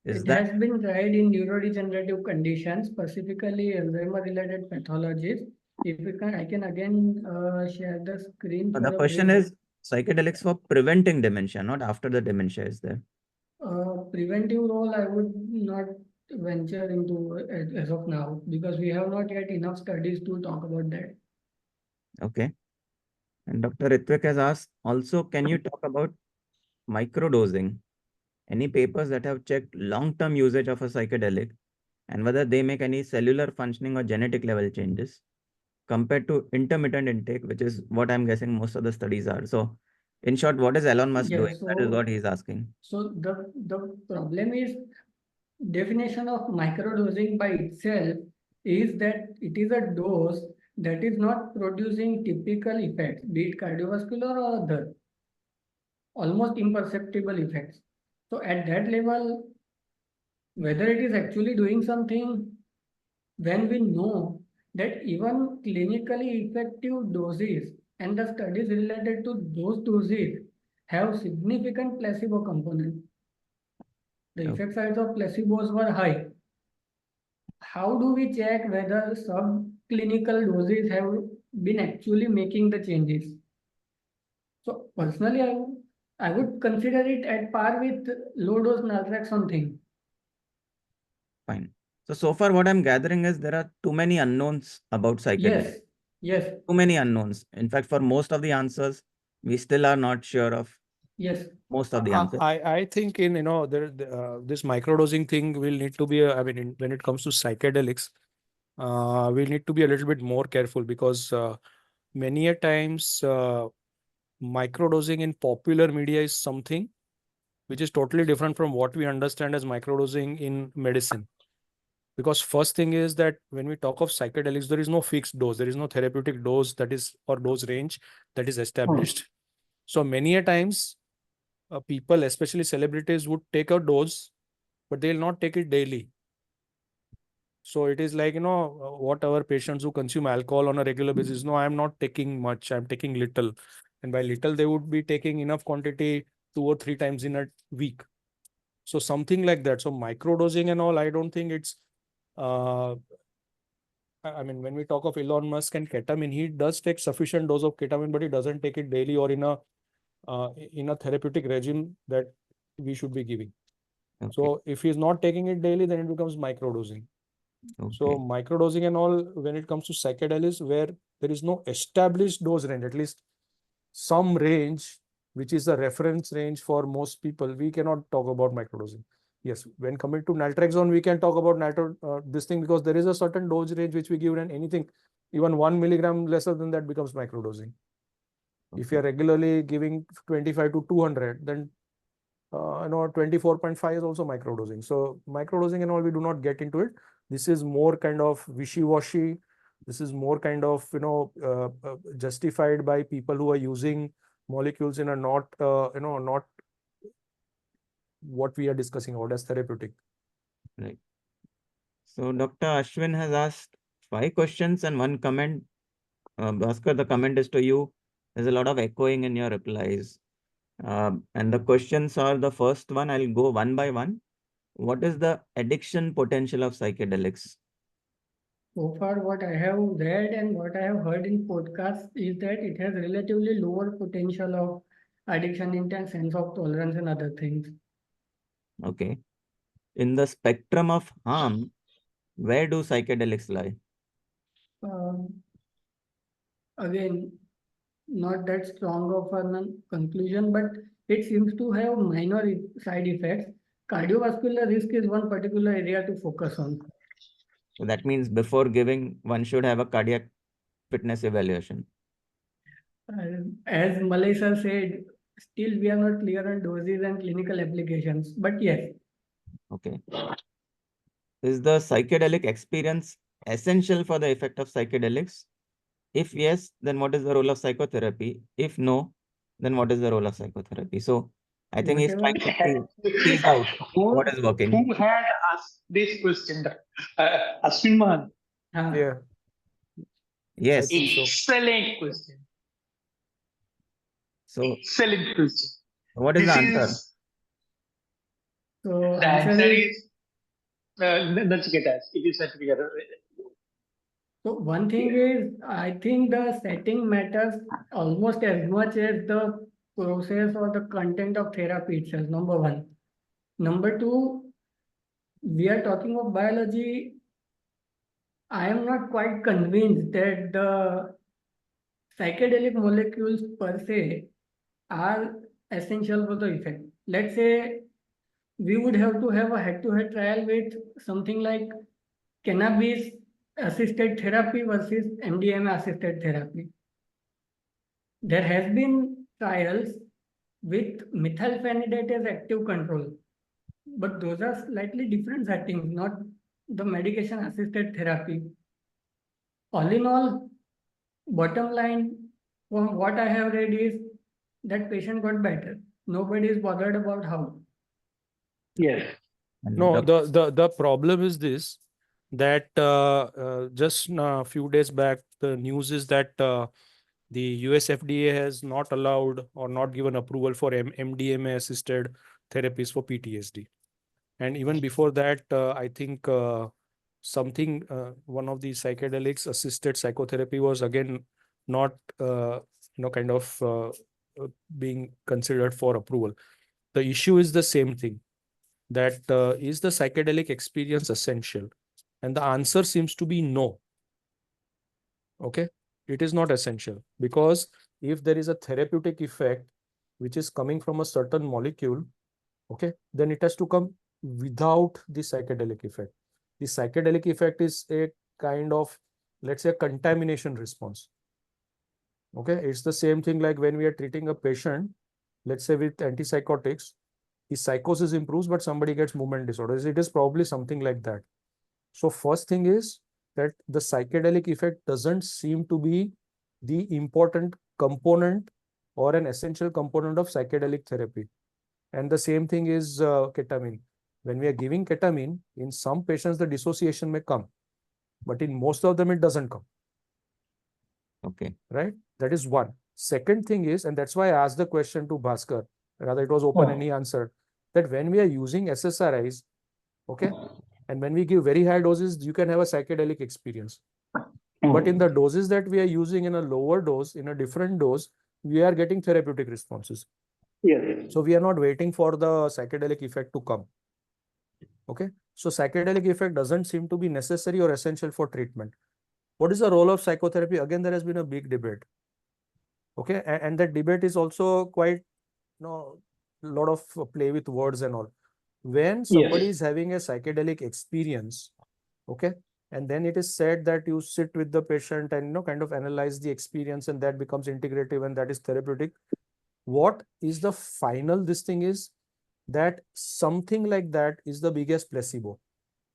It has been tried in neurodegenerative conditions, specifically Alzheimer-related pathologies. If you can, I can again share the screen. The question is psychedelics for preventing dementia, not after the dementia is there. Preventive role, I would not venture into as of now, because we have not yet enough studies to talk about that. Okay. And Dr. Ritvik has asked also, can you talk about microdosing? Any papers that have checked long-term usage of a psychedelic and whether they make any cellular functioning or genetic level changes compared to intermittent intake, which is what I'm guessing most of the studies are. So in short, what is Elon Musk doing? That is what he's asking. So the problem is definition of microdosing by itself is that it is a dose that is not producing typical effects, be it cardiovascular or other, almost imperceptible effects. So at that level, whether it is actually doing something, when we know that even clinically effective doses and the studies related to those doses have significant placebo component. The effect size of placebos were high. How do we check whether subclinical doses have been actually making the changes? So personally, I would consider it at par with low dose naltrexone thing. Fine. So far what I'm gathering is there are too many unknowns about psychedelics. Yes. Too many unknowns. In fact, for most of the answers, we still are not sure of. Yes. Most of the answers. I think in this microdosing thing will need to be when it comes to psychedelics, we'll need to be a little bit more careful because many a times microdosing in popular media is something which is totally different from what we understand as microdosing in medicine. Because first thing is that when we talk of psychedelics, there is no fixed dose, there is no therapeutic dose that is or dose range that is established. So many a times people, especially celebrities, would take a dose, but they will not take it daily. So it is like, what our patients who consume alcohol on a regular basis, no, I'm not taking much, I'm taking little. And by little, they would be taking enough quantity 2 or 3 times in a week. So something like that. So microdosing and all, I don't think it's I mean, when we talk of Elon Musk and ketamine, he does take sufficient dose of ketamine, but he doesn't take it daily or in a therapeutic regime that we should be giving. Okay. So if he's not taking it daily, then it becomes microdosing. So Okay. microdosing and all, when it comes to psychedelics, where there is no established dose range, at least some range, which is the reference range for most people, we cannot talk about microdosing. Yes, when coming to naltrexone, we can talk about this thing, because there is a certain dose range which we give, and anything, even 1 milligram lesser than that becomes microdosing. If you are regularly giving 25 to 200, then 24.5 is also microdosing. So microdosing and all, we do not get into it. This is more kind of wishy-washy. This is more kind of justified by people who are using molecules in a not not what we are discussing about as therapeutic. Right. So Dr. Ashwin has asked 5 questions and 1 comment. Bhaskar, the comment is to you. There's a lot of echoing in your replies. And the questions are, the first one, I'll go one by one. What is the addiction potential of psychedelics? So far, what I have read and what I have heard in podcasts is that it has relatively lower potential of addiction in terms sense of tolerance and other things. Okay. In the spectrum of harm, where do psychedelics lie? Again, not that strong of a conclusion, but it seems to have minor side effects. Cardiovascular risk is one particular area to focus on. So that means before giving, one should have a cardiac fitness evaluation. As Malay sir said, still we are not clear on doses and clinical applications, but yes. Okay. Is the psychedelic experience essential for the effect of psychedelics? If yes, then what is the role of psychotherapy? If no, then what is the role of psychotherapy? So I think he's trying to tease out what is working. Who had asked this question? Ashwin Mahan. Yeah. Yes. I think so. Excellent question. So Excellent question. what is the answer? So The answer is Nachiketas. It is Nachiketas. So one thing is, I think the setting matters almost as much as the process or the content of therapy itself, number one. Number two, we are talking of biology. I am not quite convinced that the psychedelic molecules per se are essential for the effect. Let's say we would have to have a head-to-head trial with something like cannabis assisted therapy versus MDMA assisted therapy. There has been trials with methylphenidate as active control, but those are slightly different settings, not the medication assisted therapy. All in all, bottom line from what I have read is that patient got better. Nobody is bothered about how. Yes. No, the problem is this, that just a few days back, the news is that the US FDA has not allowed or not given approval for MDMA assisted therapies for PTSD. And even before that, I think one of the psychedelics assisted psychotherapy was again not kind of being considered for approval. The issue is the same thing, that is the psychedelic experience essential? And the answer seems to be no. Okay, it is not essential, because if there is a therapeutic effect which is coming from a certain molecule, okay, then it has to come without the psychedelic effect. The psychedelic effect is a kind of, let's say, contamination response. Okay, it's the same thing like when we are treating a patient, let's say with antipsychotics, his psychosis improves, but somebody gets movement disorders. It is probably something like that. So first thing is that the psychedelic effect doesn't seem to be the important component or an essential component of psychedelic therapy. And the same thing is ketamine. When we are giving ketamine, in some patients, the dissociation may come, but in most of them, it doesn't come. Okay. Right? That is one. Second thing is, and that's why I asked the question to Bhaskar, rather it was open and he answered, that when we are using SSRIs, okay, and when we give very high doses, you can have a psychedelic experience. But in the doses that we are using in a lower dose, in a different dose, we are getting therapeutic responses. Yes. So we are not waiting for the psychedelic effect to come. Okay. So psychedelic effect doesn't seem to be necessary or essential for treatment. What is the role of psychotherapy? Again, there has been a big debate. Okay. And that debate is also quite, a lot of play with words and all. When somebody is having a psychedelic experience, okay, and then it is said that you sit with the patient and kind of analyze the experience, and that becomes integrative and that is therapeutic. What is the final this thing is that something like that is the biggest placebo.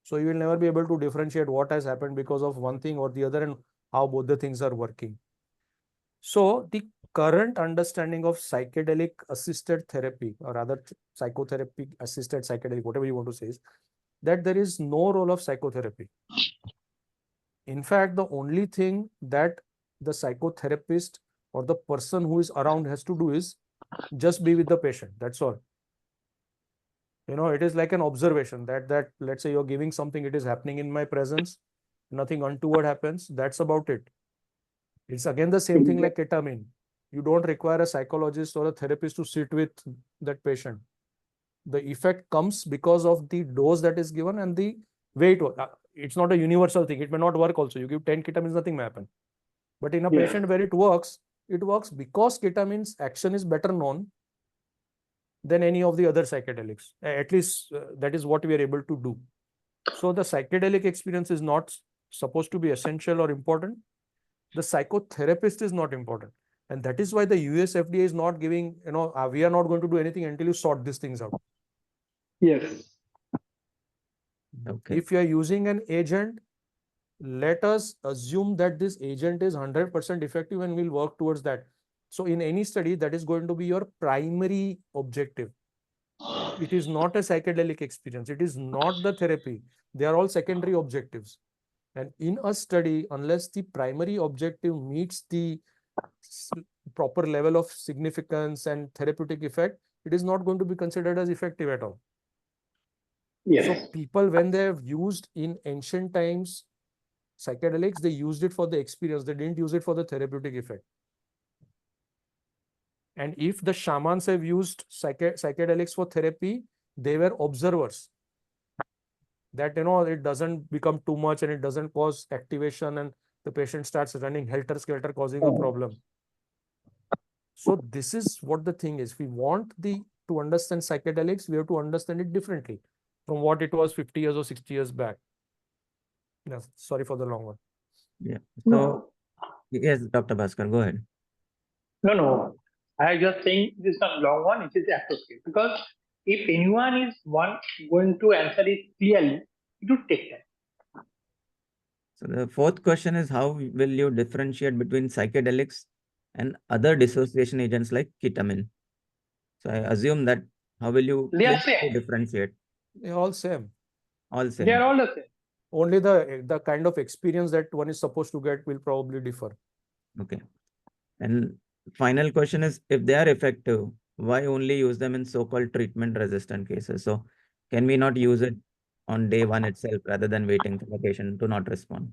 So you will never be able to differentiate what has happened because of one thing or the other and how both the things are working. So the current understanding of psychedelic assisted therapy or other psychotherapy assisted psychedelic, whatever you want to say, is that there is no role of psychotherapy. In fact, the only thing that the psychotherapist or the person who is around has to do is just be with the patient. That's all. It is like an observation that let's say you're giving something, it is happening in my presence, nothing untoward happens. That's about it. It's again the same thing like ketamine. You don't require a psychologist or a therapist to sit with that patient. The effect comes because of the dose that is given and the way it works. It's not a universal thing. It may not work also. You give 10 ketamines, nothing may happen. But in a patient where it works because ketamine's action is better known than any of the other psychedelics. At least that is what we are able to do. So the psychedelic experience is not supposed to be essential or important. The psychotherapist is not important. And that is why the US FDA is not giving, we are not going to do anything until you sort these things out. Yes. Okay. If you are using an agent, let us assume that this agent is 100% effective and we'll work towards that. So in any study, that is going to be your primary objective. It is not a psychedelic experience. It is not the therapy. They are all secondary objectives. And in a study, unless the primary objective meets the proper level of significance and therapeutic effect, it is not going to be considered as effective at all. Yes. So people, when they have used in ancient times psychedelics, they used it for the experience. They didn't use it for the therapeutic effect. And if the shamans have used psychedelics for therapy, they were observers. That, it doesn't become too much and it doesn't cause activation and the patient starts running helter-skelter, causing a problem. So this is what the thing is. We want to understand psychedelics, we have to understand it differently from what it was 50 years or 60 years back. Yes, sorry for the long one. Yeah. So, yes, Dr. Bhaskar, go ahead. No. I just saying this is a long one, it is appropriate. Because if anyone is going to answer it clearly, it would take time. So the fourth question is, how will you differentiate between psychedelics and other dissociation agents like ketamine? So I assume that how will you differentiate? They're all same. All same. They are all the same. Only the kind of experience that one is supposed to get will probably differ. Okay. And final question is, if they are effective, why only use them in so-called treatment-resistant cases? So can we not use it on day one itself rather than waiting for the patient to not respond?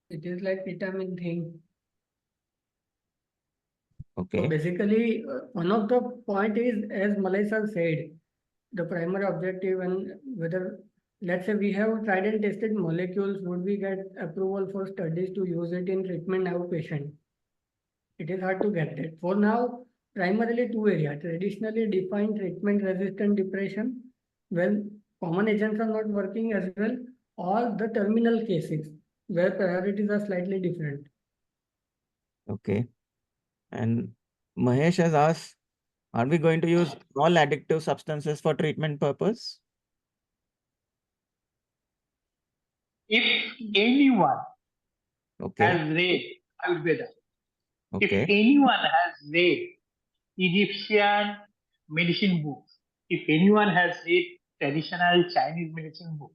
It is like vitamin thing. Okay. So basically, one of the point is, as Malay sir said, the primary objective and whether, let's say we have tried and tested molecules, would we get approval for studies to use it in treatment now patient? It is hard to get that. For now, primarily two areas, traditionally defined treatment-resistant depression, when common agents are not working as well, or the terminal cases where priorities are slightly different. Okay. And Mahesh has asked, are we going to use all addictive substances for treatment purpose? If anyone Okay. has read Ayurveda, if Okay. anyone has read Egyptian medicine books, if anyone has read traditional Chinese medicine books,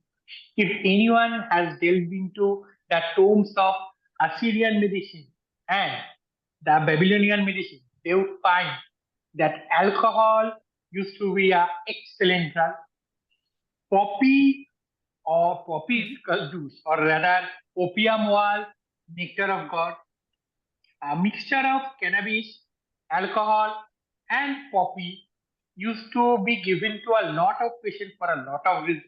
if anyone has delved into the tomes of Assyrian medicine and the Babylonian medicine, they would find that alcohol used to be an excellent drug. Poppy juice, or rather opium was nectar of God, a mixture of cannabis, alcohol, and poppy used to be given to a lot of patients for a lot of reasons.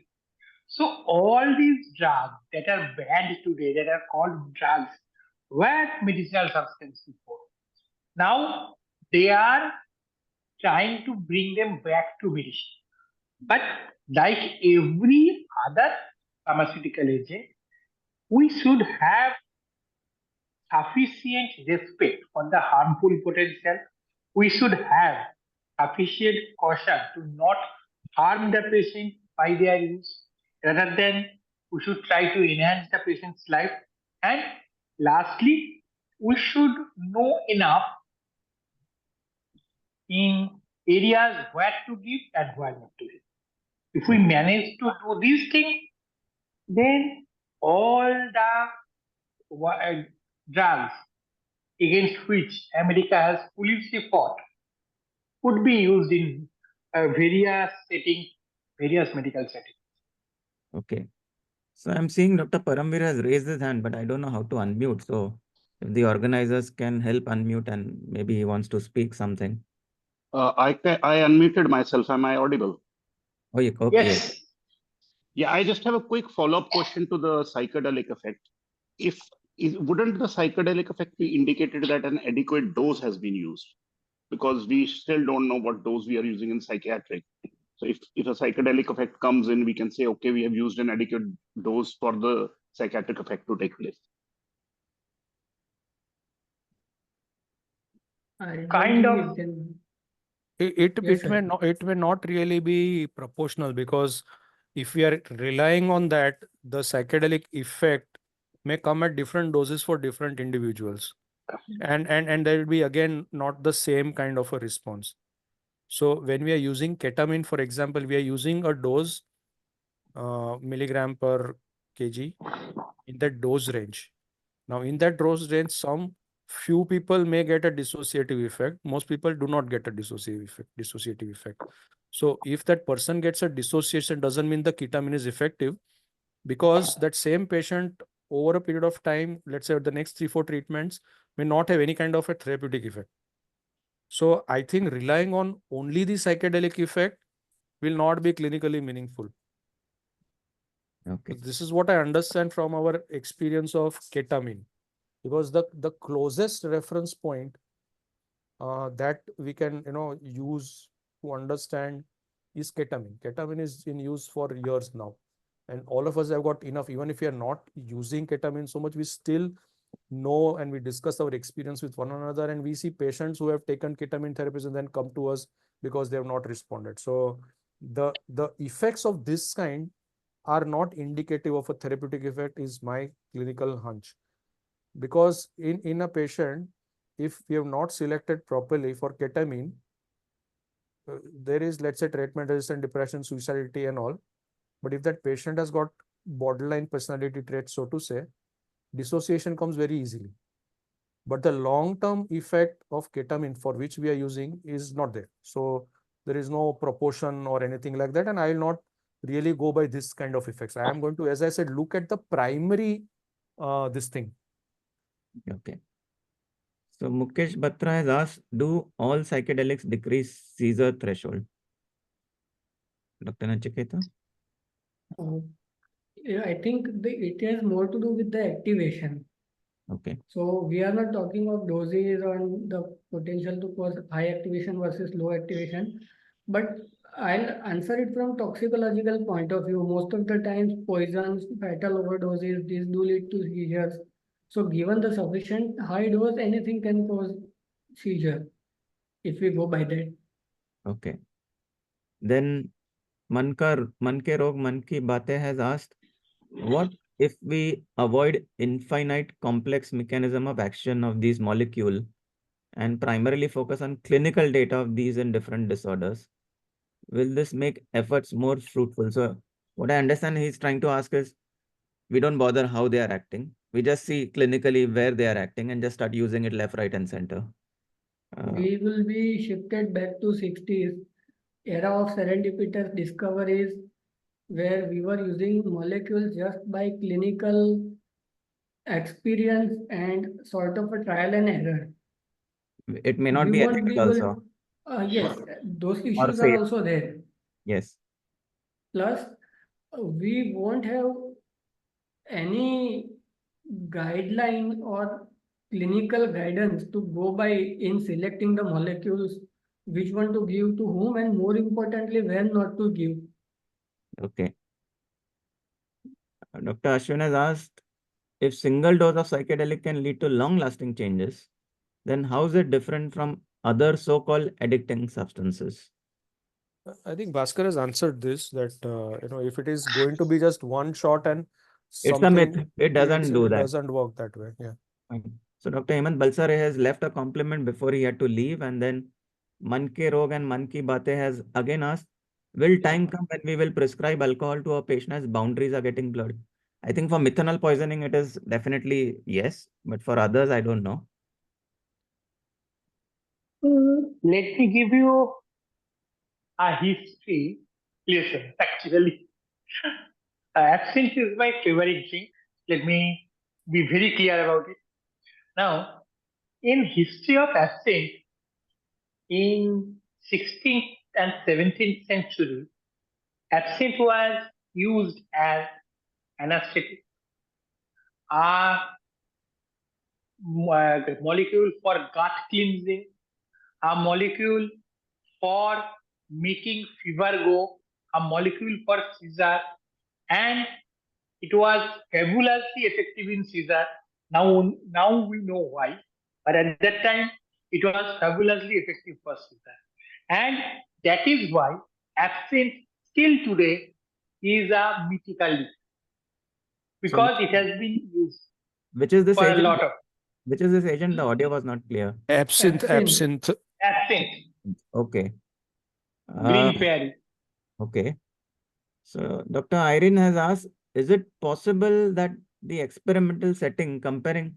So all these drugs that are banned today, that are called drugs, were medicinal substances before. Now they are trying to bring them back to medicine. But like every other pharmaceutical agent, we should have sufficient respect for the harmful potential. We should have sufficient caution to not harm the patient by their use. Rather than we should try to enhance the patient's life. And lastly, we should know enough in areas where to give and where not to give. If we manage to do these things, then all the drugs against which America has foolishly fought could be used in various settings, various medical settings. Okay. So I'm seeing Dr. Paramveer has raised his hand, but I don't know how to unmute. So if the organizers can help unmute and maybe he wants to speak something. I unmuted myself. Am I audible? Oh, yeah, okay. Yes. Yeah, I just have a quick follow-up question to the psychedelic effect. Wouldn't the psychedelic effect be indicated that an adequate dose has been used? Because we still don't know what dose we are using in psychiatric. So if a psychedelic effect comes in, we can say, okay, we have used an adequate dose for the psychiatric effect to take place. Kind of. It may not really be proportional, because if we are relying on that, the psychedelic effect may come at different doses for different individuals, and there will be again not the same kind of a response. So when we are using ketamine, for example, we are using a dose milligram per kg in that dose range. Now in that dose range, some few people may get a dissociative effect. Most people do not get a dissociative effect. So if that person gets a dissociation, doesn't mean the ketamine is effective, because that same patient over a period of time, let's say the next 3-4 treatments, may not have any kind of a therapeutic effect. So I think relying on only the psychedelic effect will not be clinically meaningful. Okay. This is what I understand from our experience of ketamine, because the closest reference point that we can use to understand is ketamine. Ketamine is in use for years now, and all of us have got enough. Even if we are not using ketamine so much, we still know and we discuss our experience with one another, and we see patients who have taken ketamine therapies and then come to us because they have not responded. So the effects of this kind are not indicative of a therapeutic effect, is my clinical hunch. Because in a patient, if we have not selected properly for ketamine, there is, let's say, treatment resistant depression, suicidality and all. But if that patient has got borderline personality traits, so to say, dissociation comes very easily. But the long-term effect of ketamine for which we are using is not there. So there is no proportion or anything like that. And I will not really go by this kind of effects. I am going to, as I said, look at the primary this thing. Okay. So Mukesh Batra has asked, do all psychedelics decrease seizure threshold? Dr. Nachiketa? Yeah, I think it has more to do with the activation. Okay. So we are not talking of doses on the potential to cause high activation versus low activation, but I'll answer it from toxicological point of view. Most of the times, poisons, fatal overdoses, these do lead to seizures. So given the sufficient high dose, anything can cause seizure if we go by that. Okay. Then Man Ke Rog Man Ki Baatein has asked, what if we avoid infinite complex mechanism of action of these molecules and primarily focus on clinical data of these in different disorders? Will this make efforts more fruitful? So what I understand he's trying to ask is, we don't bother how they are acting. We just see clinically where they are acting and just start using it left, right, and center. We will be shifted back to 60s, era of serendipitous discoveries, where we were using molecules just by clinical experience and sort of a trial and error. It may not We be won't be ethical able. also, Yes, those or issues are safe. also there. Yes. Plus, we won't have any guideline or clinical guidance to go by in selecting the molecules, which one to give to whom, and more importantly, when not to give. Okay. Dr. Ashwin has asked, if single dose of psychedelic can lead to long-lasting changes, then how is it different from other so-called addicting substances? I think Bhaskar has answered this, that if it is going to be just one shot and It's a myth. something, It doesn't do it that. doesn't work that way. Yeah. Fine. So Dr. Hemant Balsare has left a compliment before he had to leave, and then Man Ke Rog and Man Ki Batein has again asked, will time come when we will prescribe alcohol to a patient as boundaries are getting blurred? I think for methanol poisoning, it is definitely yes, but for others, I don't know. Let me give you a history lesson. Actually, absinthe is my favorite drink. Let me be very clear about it. Now, in history of absinthe, in 16th and 17th century, absinthe was used as anesthetic, a molecule for gut cleansing, a molecule for making fever go, a molecule for seizure, and it was fabulously effective in seizure. Now we know why, but at that time it was fabulously effective for seizure, and that is why absinthe still today is a mythical liquid because it has been used Which is this for a agent? lot of Which is this agent? The audio was not clear. Absinthe. absinthe. Okay. Green fairy. Okay. So Dr. Irene has asked, is it possible that the experimental setting comparing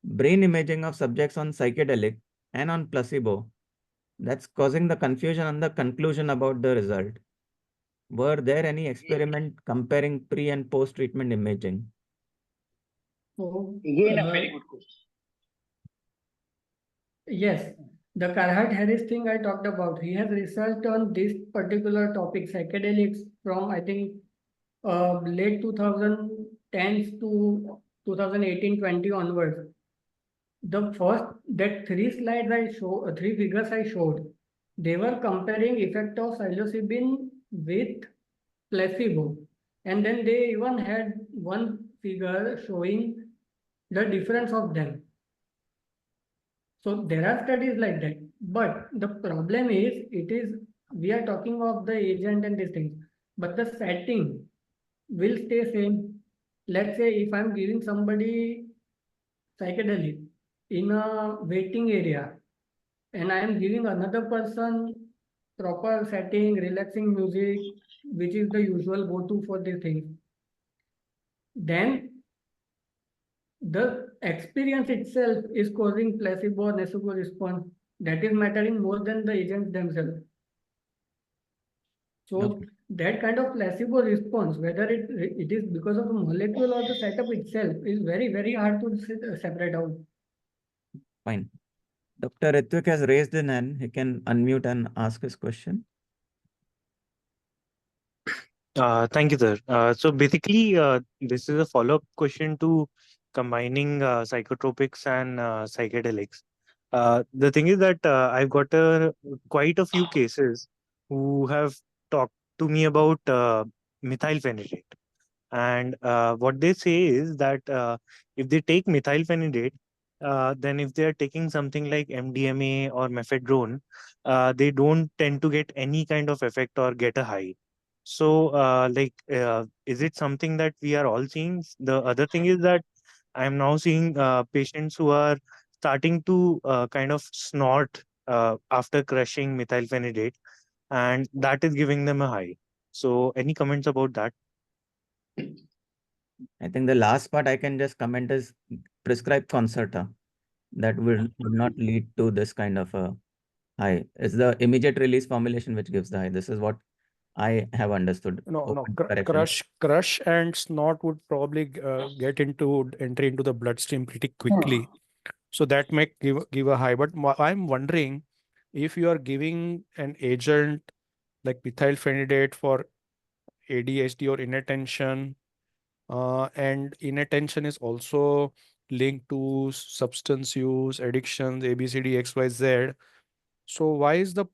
brain imaging of subjects on psychedelic and on placebo, that's causing the confusion and the conclusion about the result? Were there any experiment comparing pre and post treatment imaging? So, Again, a very good question. yes, the Carhart Harris thing I talked about, he has researched on this particular topic, psychedelics, from I think late 2010s to 2018-20 onwards. The first, that three figures I showed, they were comparing effect of psilocybin with placebo. And then they even had one figure showing the difference of them. So there are studies like that. But the problem is, we are talking of the agent and these things, but the setting will stay same. Let's say if I'm giving somebody psychedelic in a waiting area and I am giving another person proper setting, relaxing music, which is the usual go-to for these things, then the experience itself is causing placebo or nocebo response. That is mattering more than the agents themselves. So Okay. that kind of placebo response, whether it is because of the molecule or the setup itself, is very, very hard to separate out. Fine. Dr. Ritvik has raised an hand. He can unmute and ask his question. Thank you, sir. So basically, this is a follow-up question to combining psychotropics and psychedelics. The thing is that I've got quite a few cases who have talked to me about methylphenidate. And what they say is that if they take methylphenidate, then if they are taking something like MDMA or mephedrone, they don't tend to get any kind of effect or get a high. So, is it something that we are all seeing? The other thing is that I'm now seeing patients who are starting to kind of snort after crushing methylphenidate, and that is giving them a high. So, any comments about that? I think the last part I can just comment is prescribed Concerta. That would not lead to this kind of a high. It's the immediate release formulation which gives the high. This is what I have understood. No, Open to correction. crush and snot would probably entry into the bloodstream pretty quickly. So that may give a high. But I'm wondering if you are giving an agent like methylphenidate for ADHD or inattention, and inattention is also linked to substance use, addictions, ABCD, XYZ. So why is the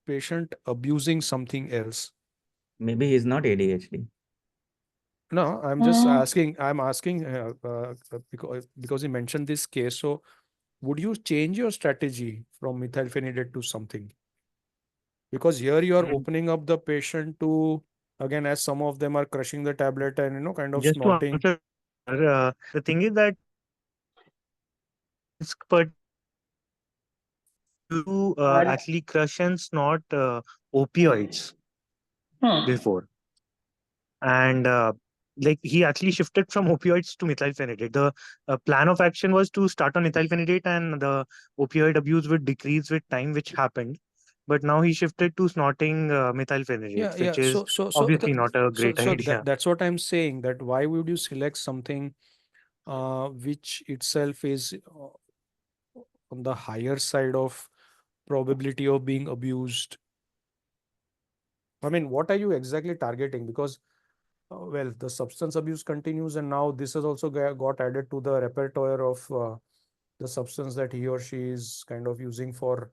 patient abusing something else? Maybe he's not ADHD. No, I'm just asking. I'm asking because you mentioned this case. So would you change your strategy from methylphenidate to something? Because here you are opening up the patient to, again, as some of them are crushing the tablet and kind of Just to snorting. answer, the thing is that this particular you actually crush and snort opioids before, and like he actually shifted from opioids to methylphenidate. The plan of action was to start on methylphenidate, and the opioid abuse would decrease with time, which happened. But now he shifted to snorting methylphenidate, which is obviously not a great idea. That's what I'm saying. That why would you select something which itself is on the higher side of probability of being abused? I mean, what are you exactly targeting? Because well, the substance abuse continues, and now this has also got added to the repertoire of the substance that he or she is kind of using for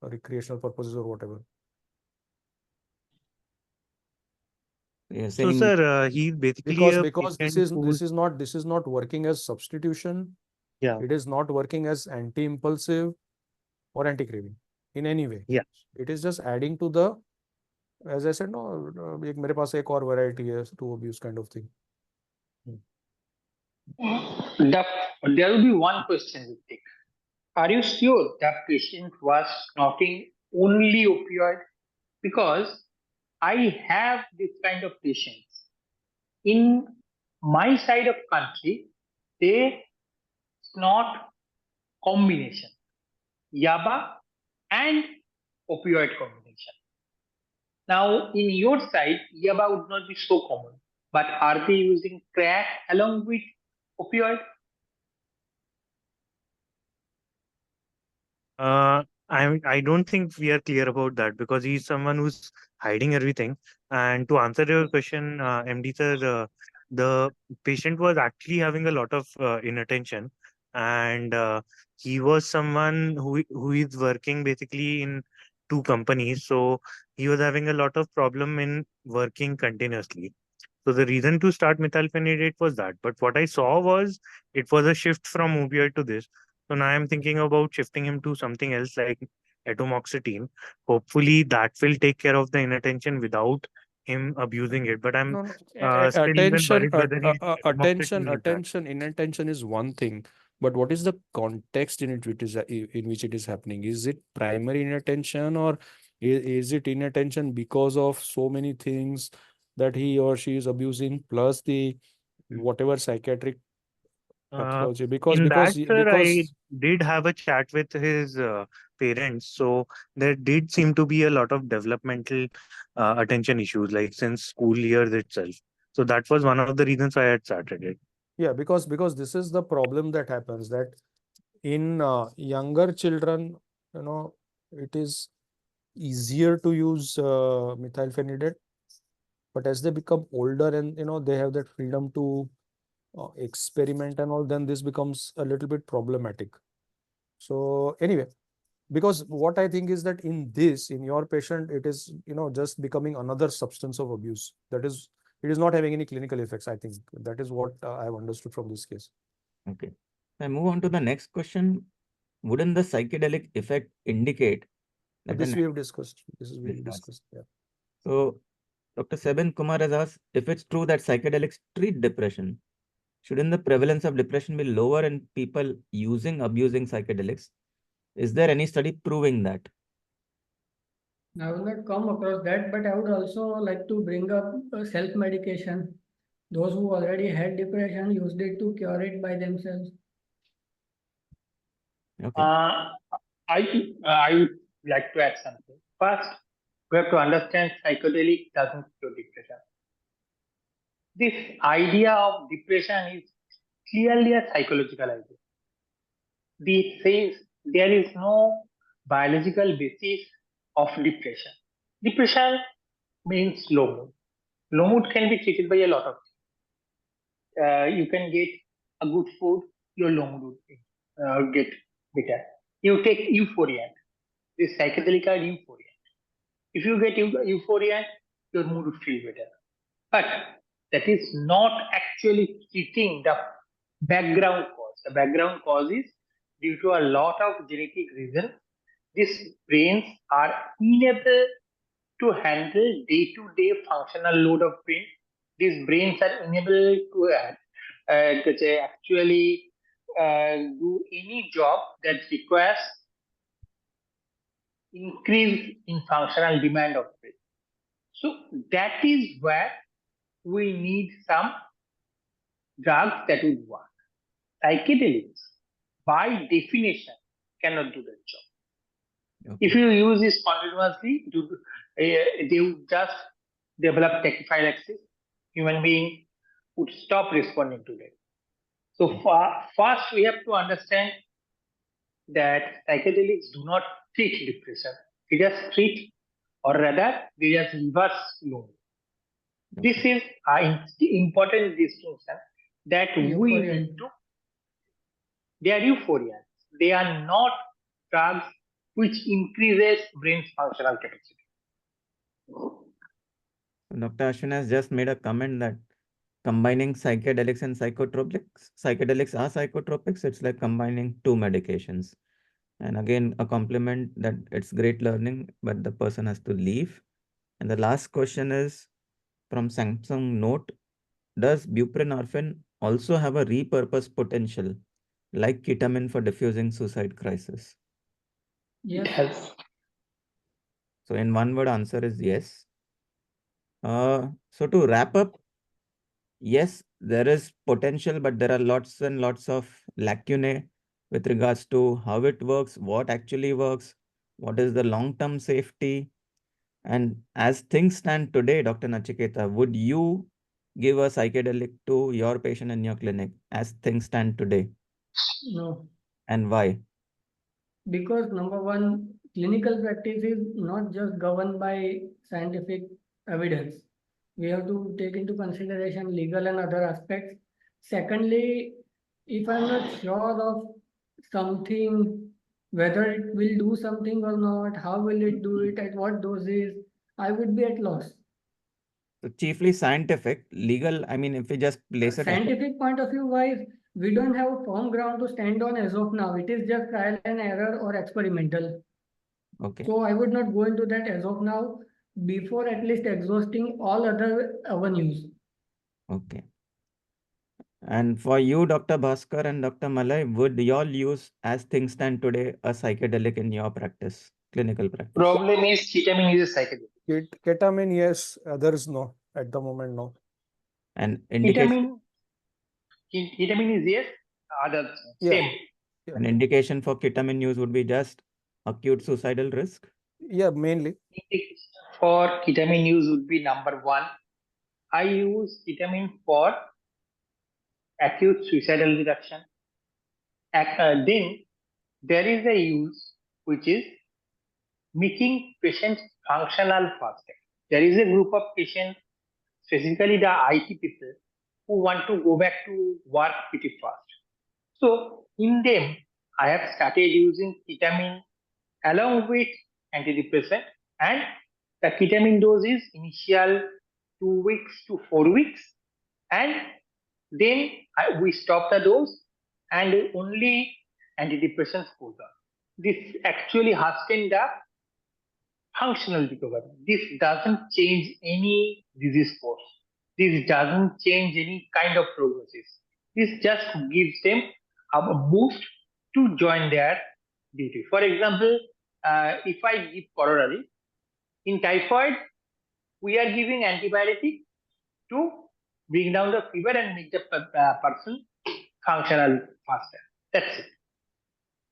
recreational purposes or whatever. You're So, saying sir, he's basically a because this is not working as substitution. Yeah. It is not working as anti-impulsive or anti-craving in any way. Yeah. It is just adding to the, as I said, no, एक मेरे पास एक और variety है to abuse kind of thing. There will be one question, Ritik. Are you sure that patient was snorting only opioid? Because I have this kind of patients. In my side of country, they snort combination, yaba and opioid combination. Now, in your side, yaba would not be so common, but are they using crack along with opioid? I don't think we are clear about that because he's someone who's hiding everything. And to answer your question, MD sir, the patient was actually having a lot of inattention, and he was someone who is working basically in two companies, so he was having a lot of problem in working continuously. So the reason to start methylphenidate was that. But what I saw was it was a shift from opioid to this. So now I'm thinking about shifting him to something else like atomoxetine. Hopefully that will take care of the inattention without him abusing it. But I'm still even worried whether he's atomoxetine like that. Inattention is one thing, but what is the context in which it is happening? Is it primary inattention, or is it inattention because of so many things that he or she is abusing, plus the whatever psychiatric pathology? In that, sir, I did have a chat with his parents. So there did seem to be a lot of developmental attention issues, like since school years itself. So that was one of the reasons why I had started it. Yeah, because this is the problem that happens, that in younger children, it is easier to use methylphenidate, but as they become older and they have that freedom to experiment and all, then this becomes a little bit problematic. So anyway, because what I think is that in your patient, it is just becoming another substance of abuse. That is, it is not having any clinical effects. I think that is what I have understood from this case. Okay. I move on to the next question. Wouldn't the psychedelic effect indicate that this we have discussed? This is we discussed. Yeah. So Dr. Seban Kumar has asked, if it's true that psychedelics treat depression, shouldn't the prevalence of depression be lower in people abusing psychedelics? Is there any study proving that? I will not come across that, but I would also like to bring up self-medication. Those who already had depression used it to cure it by themselves. Okay. I would like to add something. First, we have to understand psychedelic doesn't cure depression. This idea of depression is clearly a psychological idea. This says there is no biological basis of depression. Depression means low mood. Low mood can be treated by a lot of things. You can get a good food, your low mood would get better. You take euphoria. This psychedelic are euphoria. If you get euphoria, your mood would feel better. But that is not actually treating the background cause. The background cause is due to a lot of genetic reasons. These brains are unable to handle day-to-day functional load of brain. These brains are unable to actually do any job that requires increase in functional demand of brain. So that is where we need some drugs that would work. Psychedelics, by definition, cannot do that job. Okay. If you use this continuously, they would just develop tachyphylaxis. Human being would stop responding to that. So first, we have to understand that psychedelics do not treat depression. They just treat, or rather, they just reverse load. This is an important distinction that we need to. They are euphorians. They are not drugs which increases brain's functional capacity. Dr. Ashwin has just made a comment that combining psychedelics and psychotropics, psychedelics are psychotropics. It's like combining two medications. And again, a compliment that it's great learning, but the person has to leave. And the last question is from Samsung Note. Does buprenorphine also have a repurpose potential like ketamine for diffusing suicide crisis? Yes. So in one word answer is yes. So to wrap up, yes, there is potential, but there are lots and lots of lacunae with regards to how it works, what actually works, what is the long-term safety. And as things stand today, Dr. Nachiketa, would you give a psychedelic to your patient in your clinic as things stand today? No. And why? Because number one, clinical practice is not just governed by scientific evidence. We have to take into consideration legal and other aspects. Secondly, if I'm not sure of something, whether it will do something or not, how will it do it, at what doses, I would be at loss. So chiefly scientific, legal, I mean, if we just place it. Scientific point of view wise, we don't have a firm ground to stand on as of now. It is just trial and error or experimental. Okay. So I would not go into that as of now, before at least exhausting all other avenues. Okay. And for you, Dr. Bhaskar and Dr. Malay, would you all use, as things stand today, a psychedelic in your practice, clinical practice? Problem is ketamine is a psychedelic. Ketamine, yes. Others, no. At the moment, no. And indication? Ketamine is yes. Others, Yeah. same. Yeah. An indication for ketamine use would be just acute suicidal risk? Yeah, mainly. For ketamine use would be number one. I use ketamine for acute suicidal reduction. Then there is a use which is making patients functional faster. There is a group of patients, specifically the IT people, who want to go back to work pretty fast. So in them, I have started using ketamine along with antidepressant, and the ketamine dose is initial 2 weeks to 4 weeks, and then we stop the dose and only antidepressants goes on. This actually hastens the functional recovery. This doesn't change any disease course. This doesn't change any kind of prognosis. This just gives them a boost to join their duty. For example, if I give corollary, in typhoid, we are giving antibiotic to bring down the fever and make the person functional faster. That's it.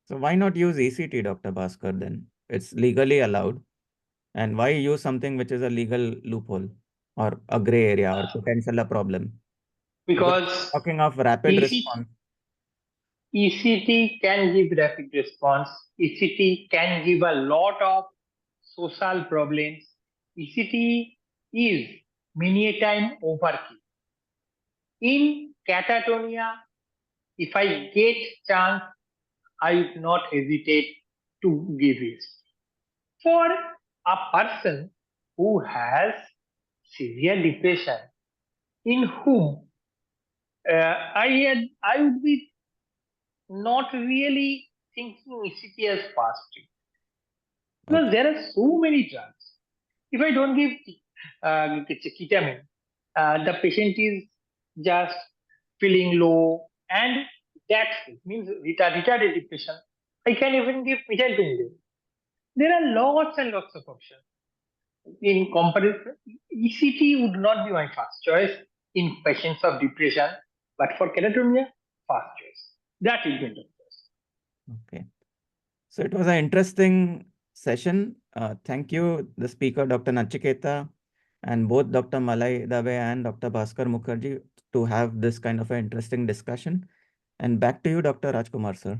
So why not use ECT, Dr. Bhaskar, then? It's legally allowed. And why use something which is a legal loophole or a gray area or potential a problem? Because Talking of rapid response. ECT can give rapid response. ECT can give a lot of social problems. ECT is many a time overkill. In catatonia, if I get chance, I would not hesitate to give it. For a person who has severe depression, in whom I would be not really thinking ECT as fast treatment. Because there are so many drugs. If I don't give ketamine, the patient is just feeling low, and that means retarded depression. I can even give methylphenidate. There are lots and lots of options. In comparison, ECT would not be my first choice in patients of depression, but for catatonia, first choice. That is the choice. Okay. So it was an interesting session. Thank you, the speaker, Dr. Nachiketa, and both Dr. Malai Dave and Dr. Bhaskar Mukherjee to have this kind of an interesting discussion. And back to you, Dr. Rajkumar, sir.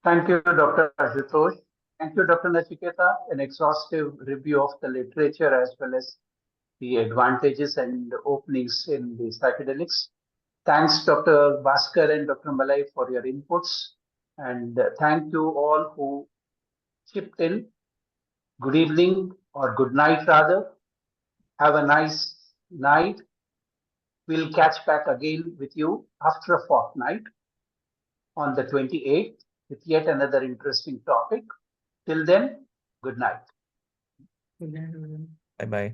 Thank you, Dr. Ashutosh. Thank you, Dr. Nachiketa. An exhaustive review of the literature as well as the advantages and openings in the psychedelics. Thanks, Dr. Bhaskar and Dr. Malai, for your inputs. And thank you all who chipped in. Good evening or good night, rather. Have a nice night. We'll catch back again with you after a fortnight on the 28th with yet another interesting topic. Till then, good night. Good night, everyone. Bye-bye.